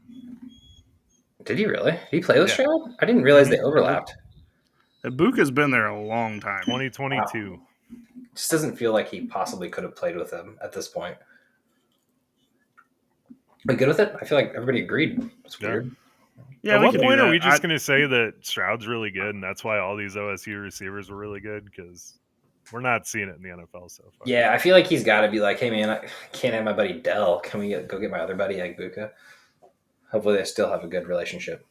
Did he really? Did he play with Stroud? I didn't realize they overlapped. Egbuka's been there a long time. 2022. Wow. Just doesn't feel like he possibly could have played with him at this point. But good with it? I feel like everybody agreed. It's weird. Yeah, at what point are we just going to say that Stroud's really good and that's why all these OSU receivers were really good? Because we're not seeing it in the NFL so far. Yeah, I feel like he's got to be like, hey, man, I can't have my buddy Dell. Can we go get my other buddy Egbuka? Hopefully they still have a good relationship.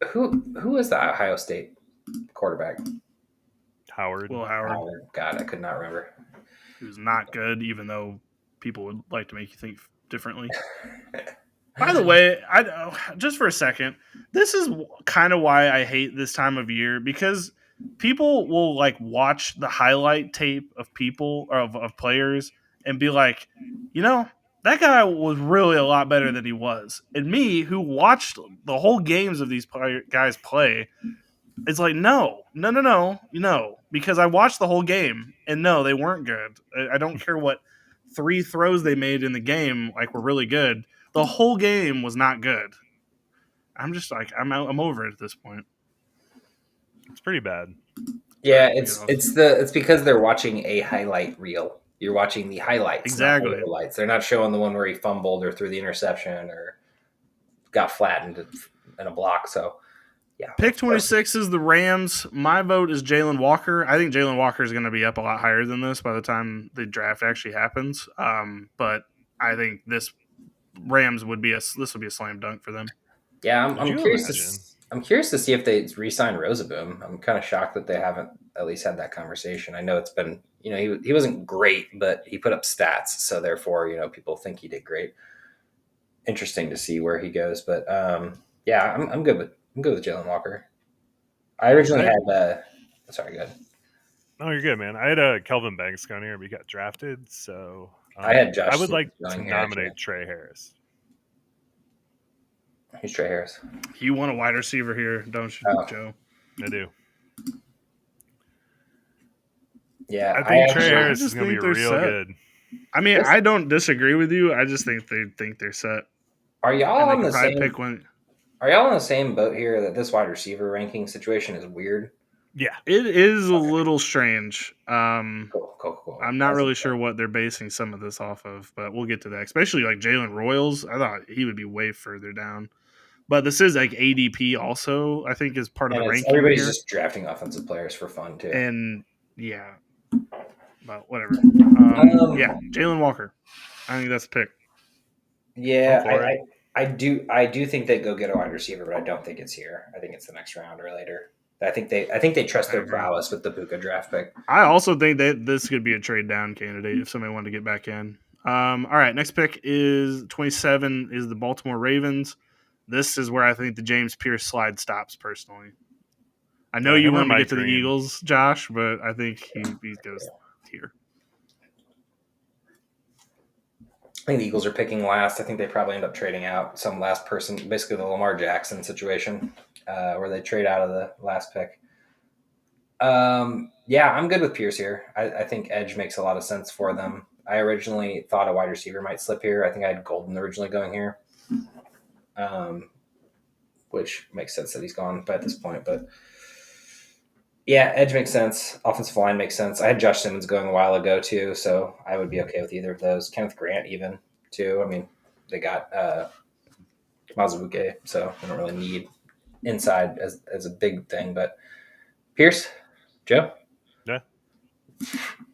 Who is the Ohio State quarterback? Howard. Will Howard. God, I could not remember. He was not good, even though people would like to make you think differently. By the way, just for a second, this is kind of why I hate this time of year, because people will like watch the highlight tape of people or of players and be like, you know, that guy was really a lot better than he was. And me, who watched the whole games of these guys play, it's like, no, because I watched the whole game and no, they weren't good. I don't care what 3 throws they made in the game like were really good. The whole game was not good. I'm just like, I'm over it at this point. It's pretty bad. Yeah, it's because they're watching a highlight reel. You're watching the highlights, exactly. Not the highlights. They're not showing the one where he fumbled or threw the interception or got flattened in a block. So, yeah. Pick 26 is the Rams. My vote is Jalen Walker. I think Jalen Walker is going to be up a lot higher than this by the time the draft actually happens. But I think this Rams would be a slam dunk for them. Yeah, I'm curious. I'm curious to see if they re-sign Rosaboom. I'm kind of shocked that they haven't at least had that conversation. I know it's been, he wasn't great, but he put up stats, so therefore, people think he did great. Interesting to see where he goes, but yeah, I'm good with Jalen Walker. I originally had sorry, go ahead. No, you're good, man. I had Kelvin Banks going here, but he got drafted, so I had Josh. I would like to nominate Trey Harris. Who's Trey Harris? You want a wide receiver here, don't you, Joe? I do. Yeah, I think Trey Harris is going to be real good. I mean, I don't disagree with you. I just think they're set. Are y'all on the same? Pick one. Are y'all on the same boat here that this wide receiver ranking situation is weird? Yeah, it is a little strange. Cool. I'm not really sure what they're basing some of this off of, but we'll get to that. Especially like Jalen Royals, I thought he would be way further down. But this is like ADP also, I think, is part of the ranking. Everybody's just drafting offensive players for fun too. And yeah, but whatever. Yeah, Jalen Walker. I think that's a pick. Yeah, I do think they go get a wide receiver, but I don't think it's here. I think it's the next round or later. I think they trust their prowess with the Puka draft pick. I also think that this could be a trade down candidate if somebody wanted to get back in. All right, next pick is 27 is the Baltimore Ravens. This is where I think the James Pierce slide stops personally. I know you want to get to the Eagles, Josh, but I think he goes here. I think the Eagles are picking last. I think they probably end up trading out some last person, basically the Lamar Jackson situation, where they trade out of the last pick. Yeah, I'm good with Pierce here. I think edge makes a lot of sense for them. I originally thought a wide receiver might slip here. I think I had Golden originally going here, which makes sense that he's gone by this point. But yeah, edge makes sense. Offensive line makes sense. I had Josh Simmons going a while ago too, so I would be okay with either of those. Kenneth Grant even too. I mean, they got Mazubuke, so I don't really need inside as a big thing. But Pierce, Joe, Yeah.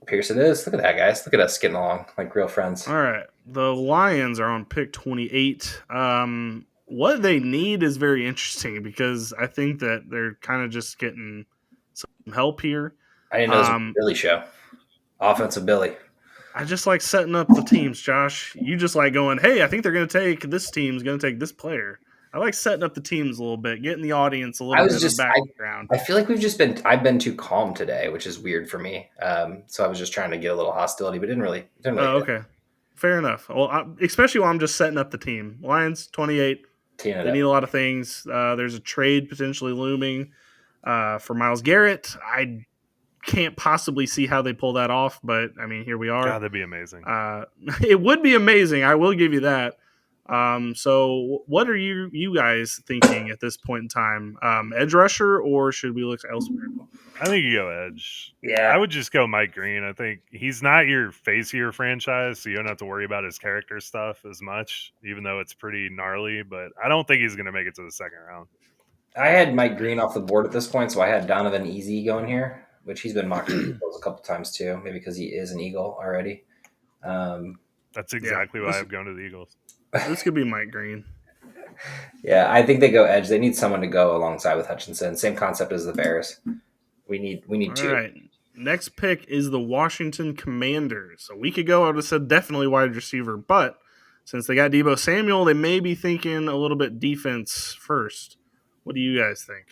Pierce, it is. Look at that, guys. Look at us getting along like real friends. All right. The Lions are on pick 28. What they need is very interesting because I think that they're kind of just getting some help here. I didn't know this was a Billy show. Offensive Billy. I just like setting up the teams, Josh. You just like going, hey, I think they're going to take this team's going to take this player. I like setting up the teams a little bit, getting the audience a little bit of background. I feel like I've been too calm today, which is weird for me. So I was just trying to get a little hostility, but didn't really. Okay. Fair enough. Well, especially while I'm just setting up the team. Lions, 28. They need a lot of things. There's a trade potentially looming for Myles Garrett. I can't possibly see how they pull that off, but I mean, here we are. God, that'd be amazing. It would be amazing. I will give you that. So what are you guys thinking at this point in time? Edge rusher, or should we look elsewhere? I think you go edge. Yeah. I would just go Mike Green. I think he's not your face of your franchise, so you don't have to worry about his character stuff as much, even though it's pretty gnarly. But I don't think he's going to make it to the second round. I had Mike Green off the board at this point, so I had Donovan Easy going here, which he's been mocking the Eagles a couple times too, maybe because he is an Eagle already. That's exactly why I've gone to the Eagles. This could be Mike Green. Yeah, I think they go edge. They need someone to go alongside with Hutchinson. Same concept as the Bears. We need two. All right. Next pick is the Washington Commanders. A week ago, I would have said definitely wide receiver, but since they got Deebo Samuel, they may be thinking a little bit defense first. What do you guys think?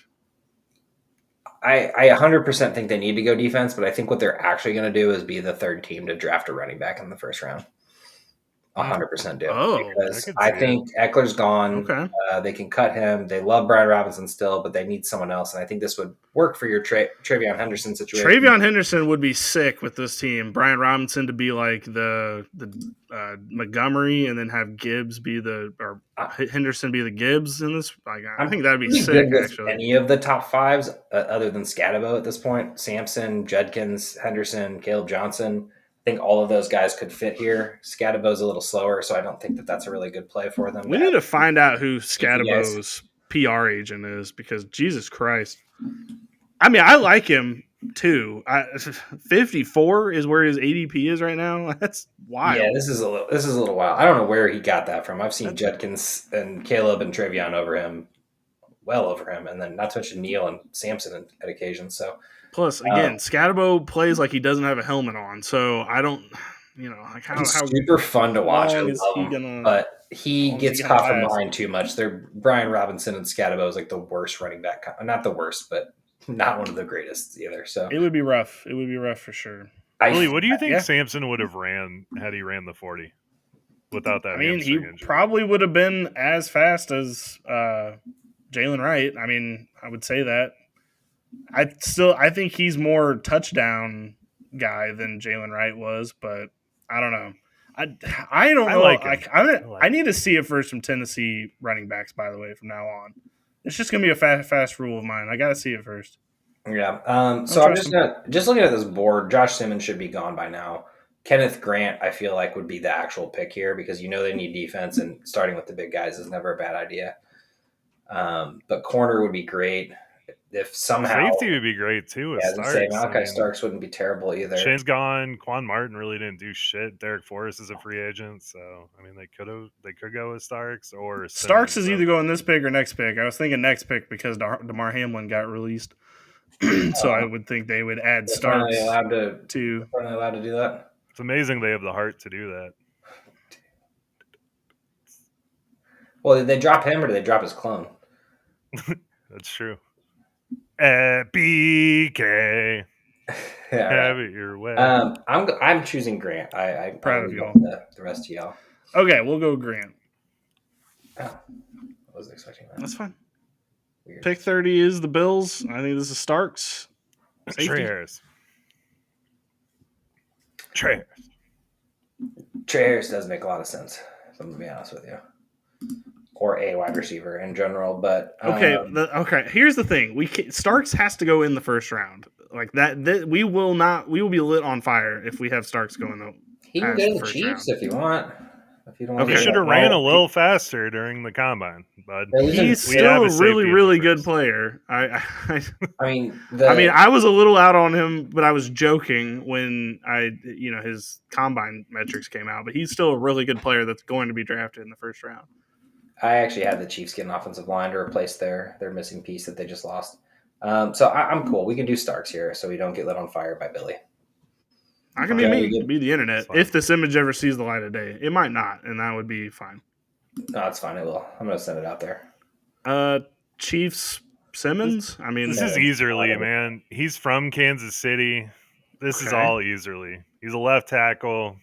I 100% think they need to go defense, but I think what they're actually going to do is be the third team to draft a running back in the first round. 100% do. Oh, because I think Eckler's gone. Okay. They can cut him. They love Brian Robinson still, but they need someone else. And I think this would work for your Travion Henderson situation. Travion Henderson would be sick with this team. Brian Robinson to be like the Montgomery, and then have Gibbs be Henderson be the Gibbs in this. Like, I think that'd be sick. Actually, any of the top fives other than Scatabo at this point: Sampson, Judkins, Henderson, Caleb Johnson. I think all of those guys could fit here. Scatabo's a little slower, so I don't think that's a really good play for them. We need to find out who Scatabo's PR agent is, because Jesus Christ. I mean, I like him too. 54 is where his ADP is right now. That's wild. Yeah, this is a little wild. I don't know where he got that from. I've seen Judkins and Caleb and Travion over him, and then not to mention Neal and Sampson at occasion. So. Plus, again, Scatabo plays like he doesn't have a helmet on, so I don't, like how super fun to watch. But he gets caught from behind too much. They're Brian Robinson and Scatabo is like the worst running back, not the worst, but not one of the greatest either. So it would be rough. It would be rough for sure. Willie, what do you think Sampson would have ran had he ran the 40 without that? I mean, he probably would have been as fast as Jalen Wright. I mean, I would say that. I think he's more touchdown guy than Jalen Wright was, but I don't know. I don't know. I need to see it first from Tennessee running backs, by the way, from now on. It's just going to be a fast rule of mine. I got to see it first. Yeah. So I'm just looking at this board. Josh Simmons should be gone by now. Kenneth Grant, I feel like, would be the actual pick here because they need defense, and starting with the big guys is never a bad idea. But corner would be great. If somehow safety would be great too. With Starks. Malachi Starks wouldn't be terrible either. Shane's gone. Quan Martin really didn't do shit. Derek Forrest is a free agent, so I mean they could go with Starks or Starks is either going this pick or next pick. I was thinking next pick because DeMar Hamlin got released, so I would think they would add Starks. Are they allowed to do that? It's amazing they have the heart to do that. Well, did they drop him or did they drop his clone? That's true. BK. Have it your way. I'm choosing Grant. I'm proud of y'all. The rest of y'all. Okay, we'll go Grant. Oh, I wasn't expecting that. That's fine. Weird. Pick 30 is the Bills. I think this is Starks. Trey Harris does make a lot of sense, if I'm going to be honest with you. Or a wide receiver in general, but okay. Here's the thing: Starks has to go in the first round, like that. We will be lit on fire if we have Starks going. He can go to the Chiefs if you want. If you don't want He to should have ran a little faster during the combine, bud. He's We have still a really, safety in really the good first. player. I mean, I was a little out on him, but I was joking when his combine metrics came out. But he's still a really good player that's going to be drafted in the first round. I actually had the Chiefs get an offensive line to replace their missing piece that they just lost. So I'm cool. We can do Starks here, so we don't get lit on fire by Billy. I can be me, be the internet. If this image ever sees the light of day, it might not, and that would be fine. No, it's fine. It will. I'm going to send it out there. Chiefs Simmons. This is Easerly, man. He's from Kansas City. This is all Easerly. He's a left tackle.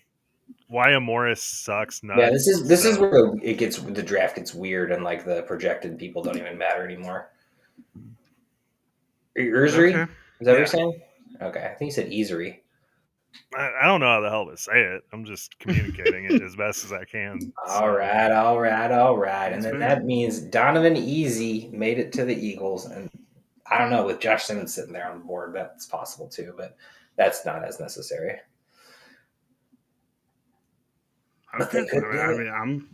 Wyatt Morris sucks nuts. Yeah, this is where the draft gets weird and like the projected people don't even matter anymore. Easery? Okay. Is that what you're saying? Okay, I think you said Easery. I don't know how the hell to say it. I'm just communicating it as best as I can. All right. And then that means Donovan Easy made it to the Eagles. And I don't know, with Josh Simmons sitting there on the board, that's possible too, but that's not as necessary. Okay.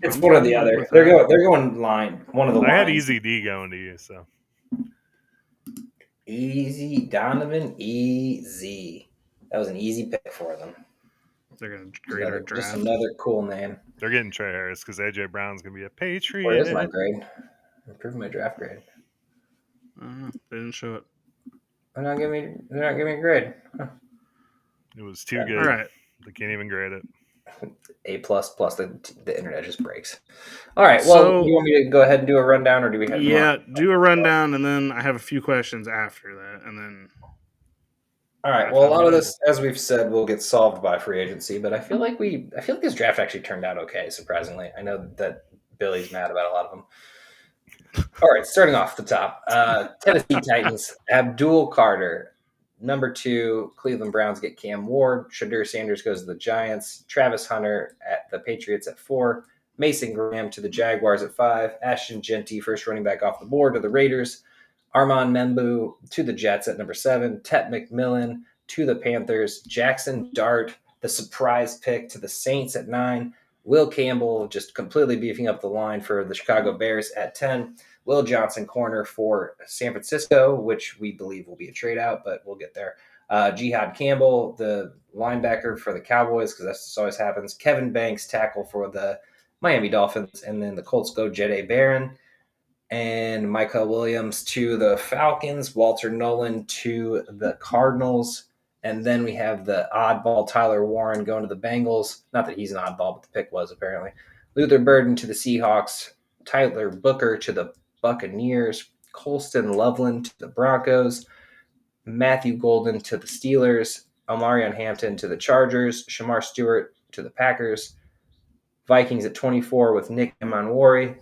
It's one or the other. They're going line. One of the lines. I had Easy D going to you, so. Easy Donovan Easy. That was an easy pick for them. They're going to grade our draft. Just another cool name. They're getting Trey Harris because AJ Brown's going to be a Patriot. Where is my grade? Improve my draft grade. They didn't show it. They're not giving me a grade. Huh. It was too good. All right. They can't even grade it. A++. The internet just breaks. All right. Well, so, you want me to go ahead and do a rundown, or do we have? Yeah, do a rundown, and then I have a few questions after that, and then. All right. Well, a lot of this, as we've said, will get solved by free agency, but I feel like this draft actually turned out okay. Surprisingly, I know that Billy's mad about a lot of them. All right. Starting off the top, Tennessee Titans, Abdul Carter. Number 2, Cleveland Browns get Cam Ward. Shadur Sanders goes to the Giants. Travis Hunter at the Patriots at 4. Mason Graham to the Jaguars at 5. Ashton Genty, first running back off the board, to the Raiders. Armand Membu to the Jets at number 7. Tet McMillan to the Panthers. Jackson Dart, the surprise pick, to the Saints at 9. Will Campbell just completely beefing up the line for the Chicago Bears at 10. Will Johnson, corner for San Francisco, which we believe will be a trade out, but we'll get there. Jihad Campbell, the linebacker for the Cowboys, because that's always happens. Kevin Banks, tackle for the Miami Dolphins. And then the Colts go Jede Barron and Michael Williams to the Falcons. Walter Nolan to the Cardinals. And then we have the oddball Tyler Warren going to the Bengals. Not that he's an oddball, but the pick was apparently. Luther Burden to the Seahawks. Tyler Booker to the Buccaneers. Colston Loveland to the Broncos. Matthew Golden to the Steelers. Omarion Hampton to the Chargers. Shamar Stewart to the Packers. Vikings at 24 with Nick Emanwari.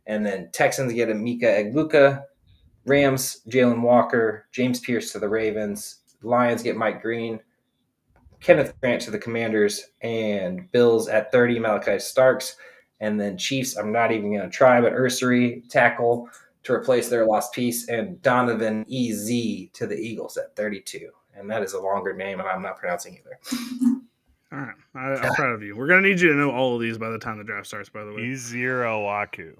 And then Texans get Emeka Egbuka. Rams, Jalen Walker. James Pierce to the Ravens. Lions get Mike Green. Kenneth Grant to the Commanders. And Bills at 30, Malachi Starks. And then Chiefs, I'm not even going to try, but Ursery, tackle to replace their lost piece. And Donovan EZ to the Eagles at 32. And that is a longer name, and I'm not pronouncing either. All right. I'm proud of you. We're going to need you to know all of these by the time the draft starts, by the way. Izirawaku.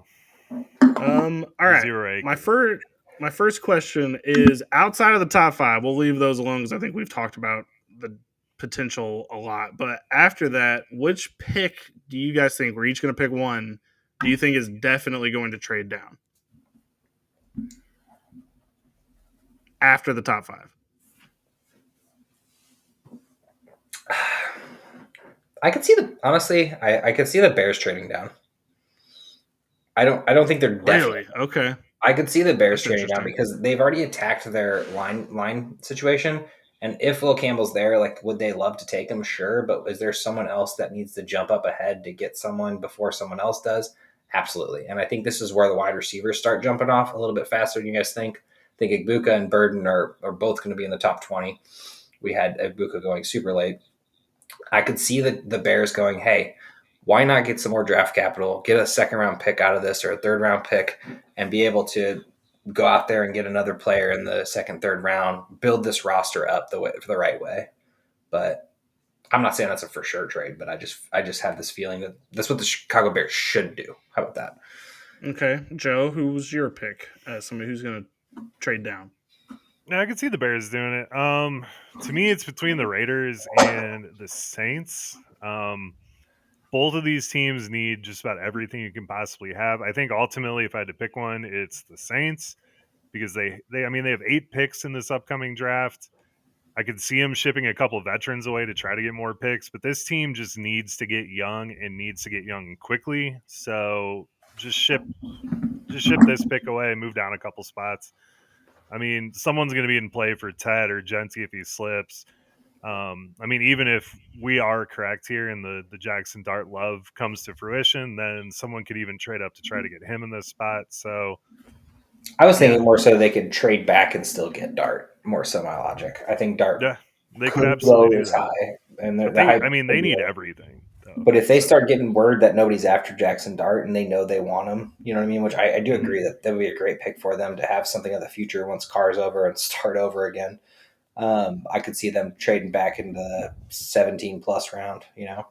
All right. My first question is, outside of the top 5, we'll leave those alone because I think we've talked about the potential a lot. But after that, which pick do you guys think, we're each going to pick one, do you think is definitely going to trade down after the top 5? I could see I could see the Bears trading down. I don't think they're definitely. Really? Okay. I could see the Bears trading down because they've already attacked their line situation. And if Will Campbell's there, like, would they love to take him? Sure. But is there someone else that needs to jump up ahead to get someone before someone else does? Absolutely. And I think this is where the wide receivers start jumping off a little bit faster than you guys think. I think Egbuka and Burden are both going to be in the top 20. We had Egbuka going super late. I could see the Bears going, hey, why not get some more draft capital, get a second-round pick out of this or a third-round pick, and be able to go out there and get another player in the second, third round, build this roster up the right way. But I'm not saying that's a for sure trade, but I just have this feeling that that's what the Chicago Bears should do. How about that? Okay, Joe, who was your pick as somebody who's going to trade down? Yeah, I can see the Bears doing it. To me, it's between the Raiders and the Saints. Both of these teams need just about everything you can possibly have. I think ultimately, if I had to pick one, it's the Saints because I mean, they have 8 picks in this upcoming draft. I could see them shipping a couple of veterans away to try to get more picks, but this team just needs to get young and needs to get young quickly. So just ship this pick away and move down a couple spots. I mean, someone's going to be in play for Ted or Genty if he slips. I mean, even if we are correct here and the Jackson Dart love comes to fruition, then someone could even trade up to try to get him in this spot. So I was thinking more so they could trade back and still get Dart. More so my logic. I think Dart yeah, they could could absolutely go do this that. high, and But the hype. I mean, they need everything. Though, But if they so. start getting word that nobody's after Jackson Dart and they know they want him, you know what I mean? Which I do Mhm. agree that would be a great pick for them to have something in the future once Carr's over and start over again. I could see them trading back in the 17 plus round, you know?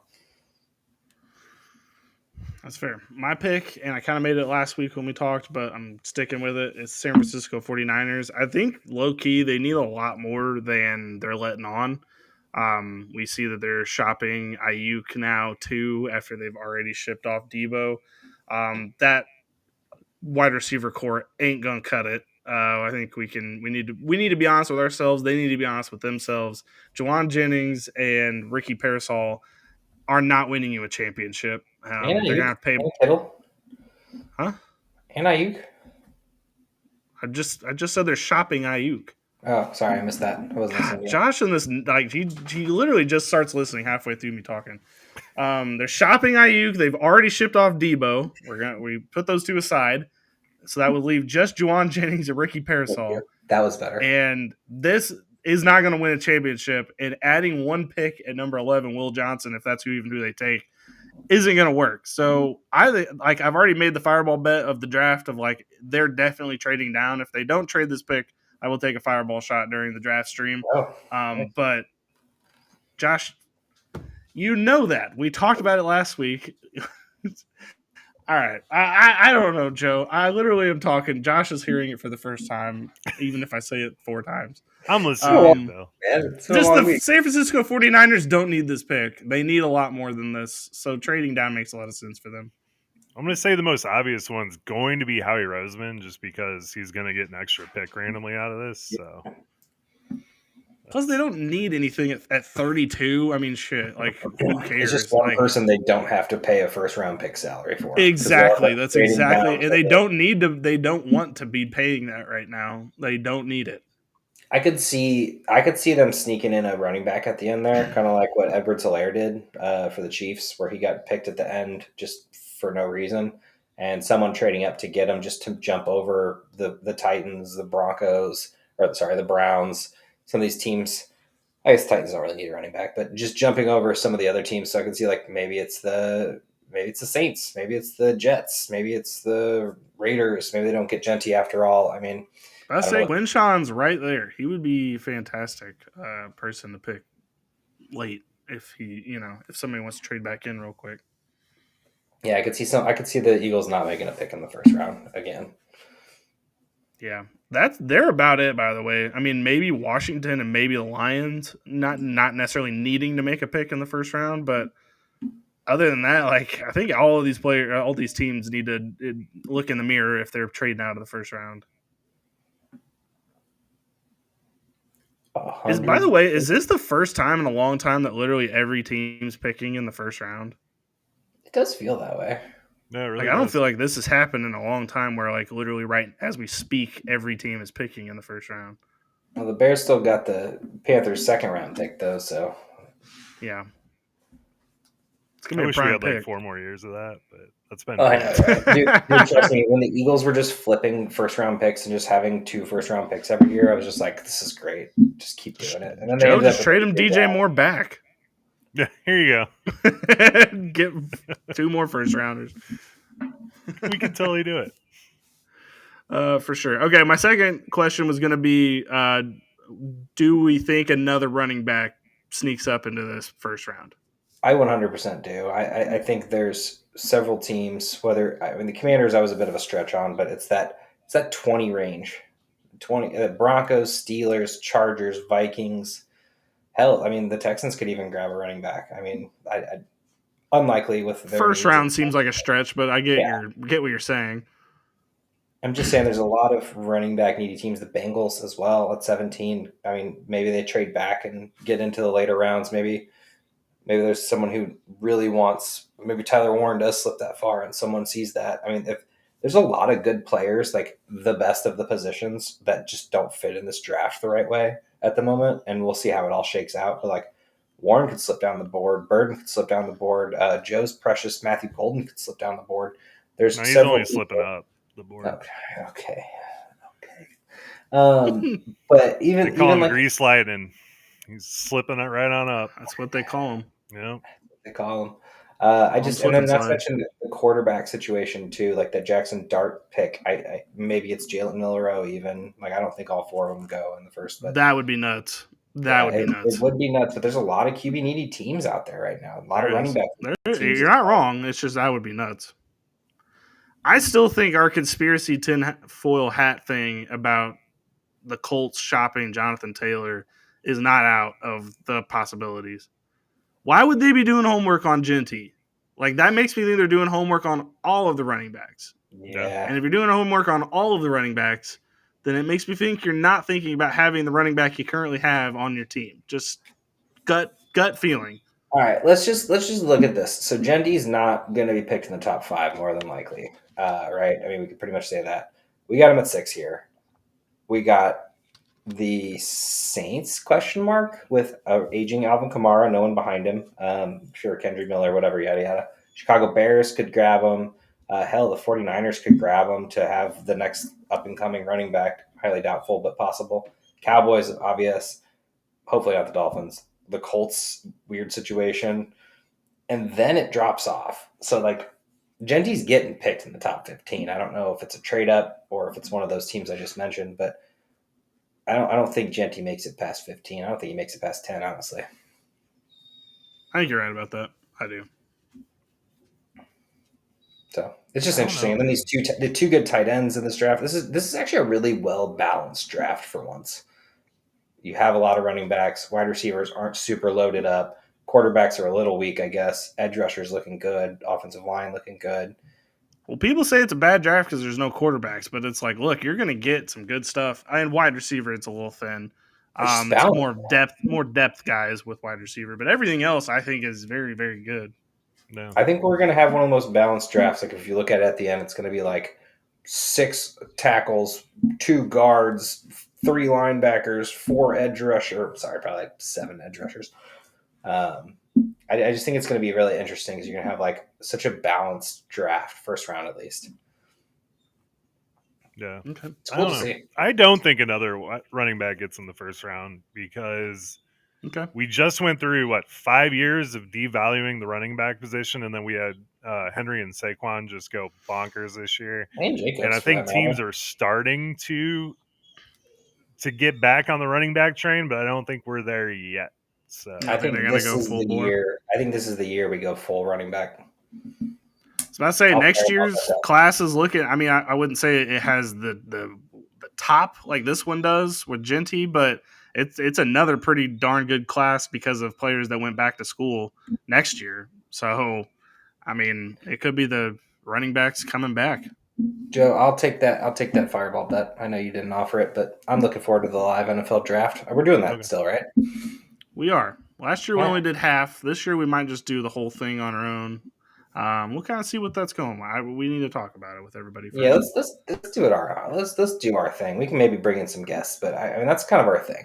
That's fair. My pick, and I kind of made it last week when we talked, but I'm sticking with it. It's San Francisco 49ers. I think low key, they need a lot more than they're letting on. We see that they're shopping Ayuk now too after they've already shipped off Debo. That wide receiver core ain't gonna cut it. I think we need to be honest with ourselves. They need to be honest with themselves. Jawan Jennings and Ricky Parasol are not winning you a championship. And They're Ayuk, gonna pay, and Kittle, huh? and Ayuk. I just said they're shopping Ayuk. Oh, sorry, I missed that. I wasn't listening God, to you. Josh and this like he literally just starts listening halfway through me talking. They're shopping Ayuk. They've already shipped off Debo. We put those two aside, so that would leave just Juwan Jennings and Ricky Thank you. Parasol. That was better. And this is not going to win a championship. And adding one pick at number 11, Will Johnson, if that's who they take, isn't going to work. So I've already made the fireball bet of the draft of like they're definitely trading down. If they don't trade this pick, I will take a fireball shot during the draft stream. Oh, nice. But Josh, you know that we talked about it last week. All right, I don't know, Joe. I literally am talking. Josh is hearing it for the first time, even if I say it 4 times. I'm listening, Bill. Man, it's been a Just long the week. San Francisco 49ers don't need this pick. They need a lot more than this. So trading down makes a lot of sense for them. I'm going to say the most obvious one's going to be Howie Roseman just because he's going to get an extra pick randomly out of this. So. Plus, they don't need anything at 32. I mean, shit. Like, who cares? It's just one like, person they don't have to pay a first round pick salary for. Exactly. That's Trading exactly. down And they don't need to. They don't want to be paying that right now. They don't need it. I could see them sneaking in a running back at the end there, kind of like what Edwards-Helaire did for the Chiefs, where he got picked at the end just for no reason, and someone trading up to get him just to jump over the Titans, the Broncos, or sorry, the Browns, some of these teams. I guess Titans don't really need a running back, but just jumping over some of the other teams. So I can see like maybe it's the Saints, maybe it's the Jets, maybe it's the Raiders. Maybe they don't get Genty after all. I mean, I say Winshaw's right there. He would be a fantastic person to pick late if if somebody wants to trade back in real quick. Yeah, I could see the Eagles not making a pick in the first round again. Yeah, they're about it. By the way, I mean maybe Washington and maybe the Lions, not necessarily needing to make a pick in the first round, but other than that, like I think all these teams need to look in the mirror if they're trading out of the first round. By the way, is this the first time in a long time that literally every team's picking in the first round? It does feel that way. No, it really I don't feel like this has happened in a long time where like literally right as we speak, every team is picking in the first round. Well, the Bears still got the Panthers' second round pick though, so yeah. It's I wish we had like 4 more years of that, but that's been. I know, right? Dude, trust me, when the Eagles were just flipping first round picks and just having 2 first round picks every year, I was just like, "This is great. Just keep doing it." And then Joe just trade him DJ Moore back. Yeah, here you go. Get 2 more first rounders. We can totally do it. For sure. Okay, my second question was going to be: do we think another running back sneaks up into this first round. I 100% do. I think there's several teams. The Commanders, I was a bit of a stretch on, but it's that 20 range, 20 Broncos, Steelers, Chargers, Vikings. Hell, I mean the Texans could even grab a running back. I mean, unlikely with their First needs. round seems like a stretch, but I get what you're saying. I'm just saying there's a lot of running back needy teams. The Bengals as well at 17. I mean, maybe they trade back and get into the later rounds. Maybe there's someone who really wants. Maybe Tyler Warren does slip that far, and someone sees that. I mean, if there's a lot of good players, like the best of the positions, that just don't fit in this draft the right way at the moment, and we'll see how it all shakes out. But like Warren could slip down the board, Burden could slip down the board, Joe's precious Matthew Golden could slip down the board. There's No, he's several only slipping up the board. Okay. But They call even him like grease light, and he's slipping it right on up. That's what they call him. Yeah, they call him. And then not to mention the quarterback situation too, like the Jackson Dart pick. I maybe it's Jalen Milroe even. Like I don't think all four of them go in the first. But that would be nuts. It would be nuts. But there's a lot of QB needy teams out there right now. A lot of running backs. You're not wrong. It's just that would be nuts. I still think our conspiracy tinfoil hat thing about the Colts shopping Jonathan Taylor is not out of the possibilities. Why would they be doing homework on Genty? Like, that makes me think they're doing homework on all of the running backs. Yeah. And if you're doing homework on all of the running backs, then it makes me think you're not thinking about having the running back you currently have on your team. Just gut feeling. All right, let's just look at this. So Genty's not going to be picked in the top 5 more than likely, right? I mean, we could pretty much say that. We got him at 6 here. We got the Saints ? With aging Alvin Kamara, no one behind him. Sure, Kendry Miller, whatever, yada yada. Chicago Bears could grab him. Hell, the 49ers could grab him to have the next up and coming running back. Highly doubtful, but possible. Cowboys, obvious. Hopefully not the Dolphins. The Colts, weird situation. And then it drops off. So, like, Genty's getting picked in the top 15. I don't know if it's a trade up or if it's one of those teams I just mentioned, but I don't think Genty makes it past 15. I don't think he makes it past 10, honestly. I think you're right about that. I do. So it's just interesting. And then the two good tight ends in this draft. This is actually a really well balanced draft for once. You have a lot of running backs. Wide receivers aren't super loaded up. Quarterbacks are a little weak, I guess. Edge rushers looking good. Offensive line looking good. Well, people say it's a bad draft because there's no quarterbacks, but it's like, look, you're going to get some good stuff. And wide receiver, it's a little thin. It's more depth guys with wide receiver, but everything else I think is very, very good. No. I think we're going to have one of the most balanced drafts. Like if you look at it at the end, it's going to be like 6 tackles, 2 guards, 3 linebackers, 4 edge rushers. Sorry, probably like 7 edge rushers. I just think it's going to be really interesting because you're going to have like such a balanced draft, first round at least. Yeah. Okay. It's cool to see. I don't think another running back gets in the first round because we just went through, 5 years of devaluing the running back position, and then we had Henry and Saquon just go bonkers this year. And I think teams are starting to get back on the running back train, but I don't think we're there yet. So I think they're going to go full bore. I think this is the year we go full running back. I was about to say next year's class is looking. I mean, I wouldn't say it has the top like this one does with Genty, but it's another pretty darn good class because of players that went back to school next year. So, I mean, it could be the running backs coming back. Joe, I'll take that fireball bet. I know you didn't offer it, but I'm looking forward to the live NFL draft. We're doing that still, right? We are. Last year we only did half. This year we might just do the whole thing on our own. We'll kind of see what that's going. We need to talk about it with everybody. First. Yeah, let's do it let's do our thing. We can maybe bring in some guests, but I mean that's kind of our thing.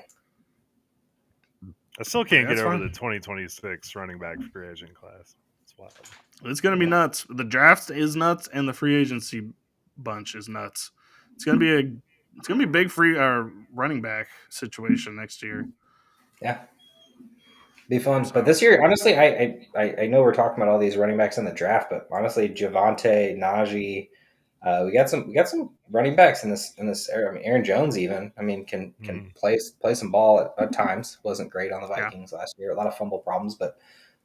I still can't get over the 2026 running back free agent class. It's wild. It's going to be nuts. The draft is nuts, and the free agency bunch is nuts. It's going to be a big free running back situation next year. Yeah. Be fun. But this year, honestly, I know we're talking about all these running backs in the draft, but honestly, Javonte, Najee, We got some running backs in this area. I mean, Aaron Jones even. I mean, can play some ball at times. Wasn't great on the Vikings last year. A lot of fumble problems, but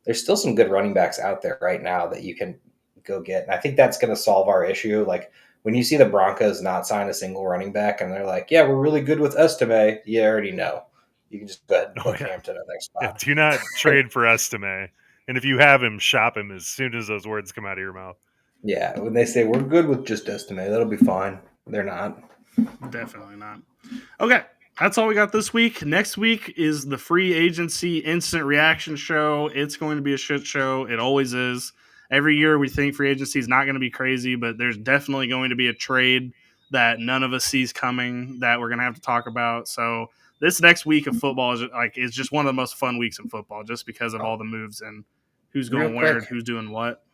there's still some good running backs out there right now that you can go get. And I think that's going to solve our issue. Like when you see the Broncos not sign a single running back, and they're like, "Yeah, we're really good with Estime," you already know. You can just go ahead and put Hampton in the next spot. Yeah, do not trade for Estime. And if you have him, shop him as soon as those words come out of your mouth. Yeah, when they say we're good with just Estime, that'll be fine. They're not. Definitely not. Okay, that's all we got this week. Next week is the free agency instant reaction show. It's going to be a shit show. It always is. Every year we think free agency is not going to be crazy, but there's definitely going to be a trade that none of us sees coming that we're going to have to talk about. So this next week of football is just one of the most fun weeks of football, just because of all the moves and who's going where and who's doing what.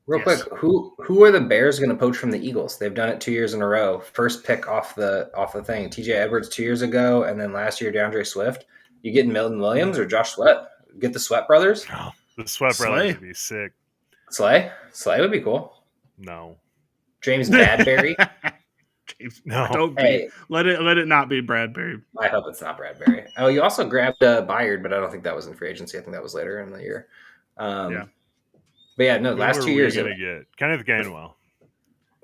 Real quick, who are the Bears going to poach from the Eagles? They've done it 2 years in a row. First pick off the thing. TJ Edwards 2 years ago, and then last year DeAndre Swift. You getting Milton Williams or Josh Sweat? Get the Sweat brothers. Oh, the Sweat brothers would be sick. Slay would be cool. No. James Bradbury. No. Don't be. Let it not be Bradbury. I hope it's not Bradbury. Oh, you also grabbed Byard, but I don't think that was in free agency. I think that was later in the year. Yeah. But yeah, no, last 2 years. Going to get Kenneth Gainwell.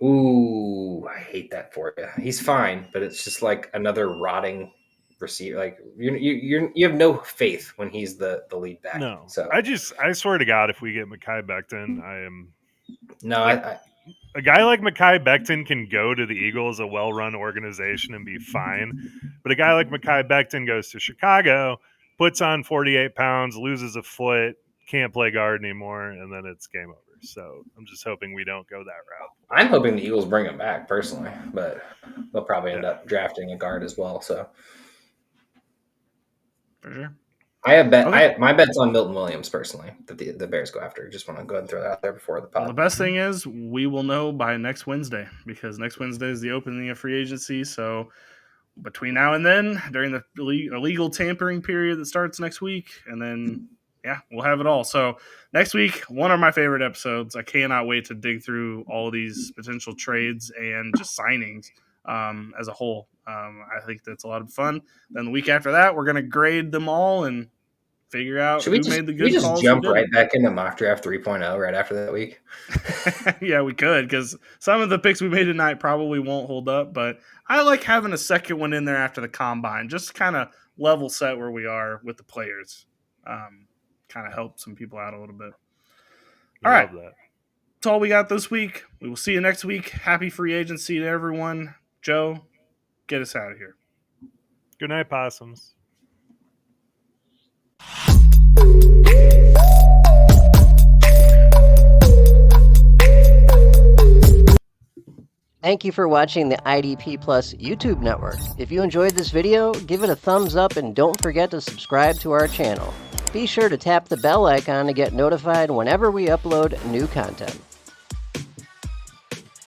Ooh, I hate that for you. He's fine, but it's just like another rotting receiver. Like you have no faith when he's the lead back. No, so I swear to God, if we get Mekhi Becton, I am. No, a guy like Mekhi Becton can go to the Eagles, a well-run organization, and be fine. But a guy like Mekhi Becton goes to Chicago, puts on 48 pounds, loses a foot, can't play guard anymore, and then it's game over. So I'm just hoping we don't go that route. I'm hoping the Eagles bring him back personally, but they'll probably end up drafting a guard as well. So for sure, my bet's on Milton Williams personally that the Bears go after. Just want to go ahead and throw that out there before the pod. Well, the best thing is we will know by next Wednesday, because next Wednesday is the opening of free agency. So between now and then, during the illegal tampering period that starts next week, and then we'll have it all. So next week, one of my favorite episodes. I cannot wait to dig through all these potential trades and just signings as a whole. I think that's a lot of fun. Then the week after that, we're going to grade them all and figure out who made the good calls. Should we just jump right back into mock draft 3.0 right after that week? Yeah, we could, because some of the picks we made tonight probably won't hold up, but I like having a second one in there after the combine, just kind of level set where we are with the players. Kind of help some people out a little bit. All right. That's all we got this week. We will see you next week. Happy free agency to everyone. Joe, get us out of here. Good night, possums. Thank you for watching the IDP Plus YouTube network. If you enjoyed this video, give it a thumbs up and don't forget to subscribe to our channel. Be sure to tap the bell icon to get notified whenever we upload new content.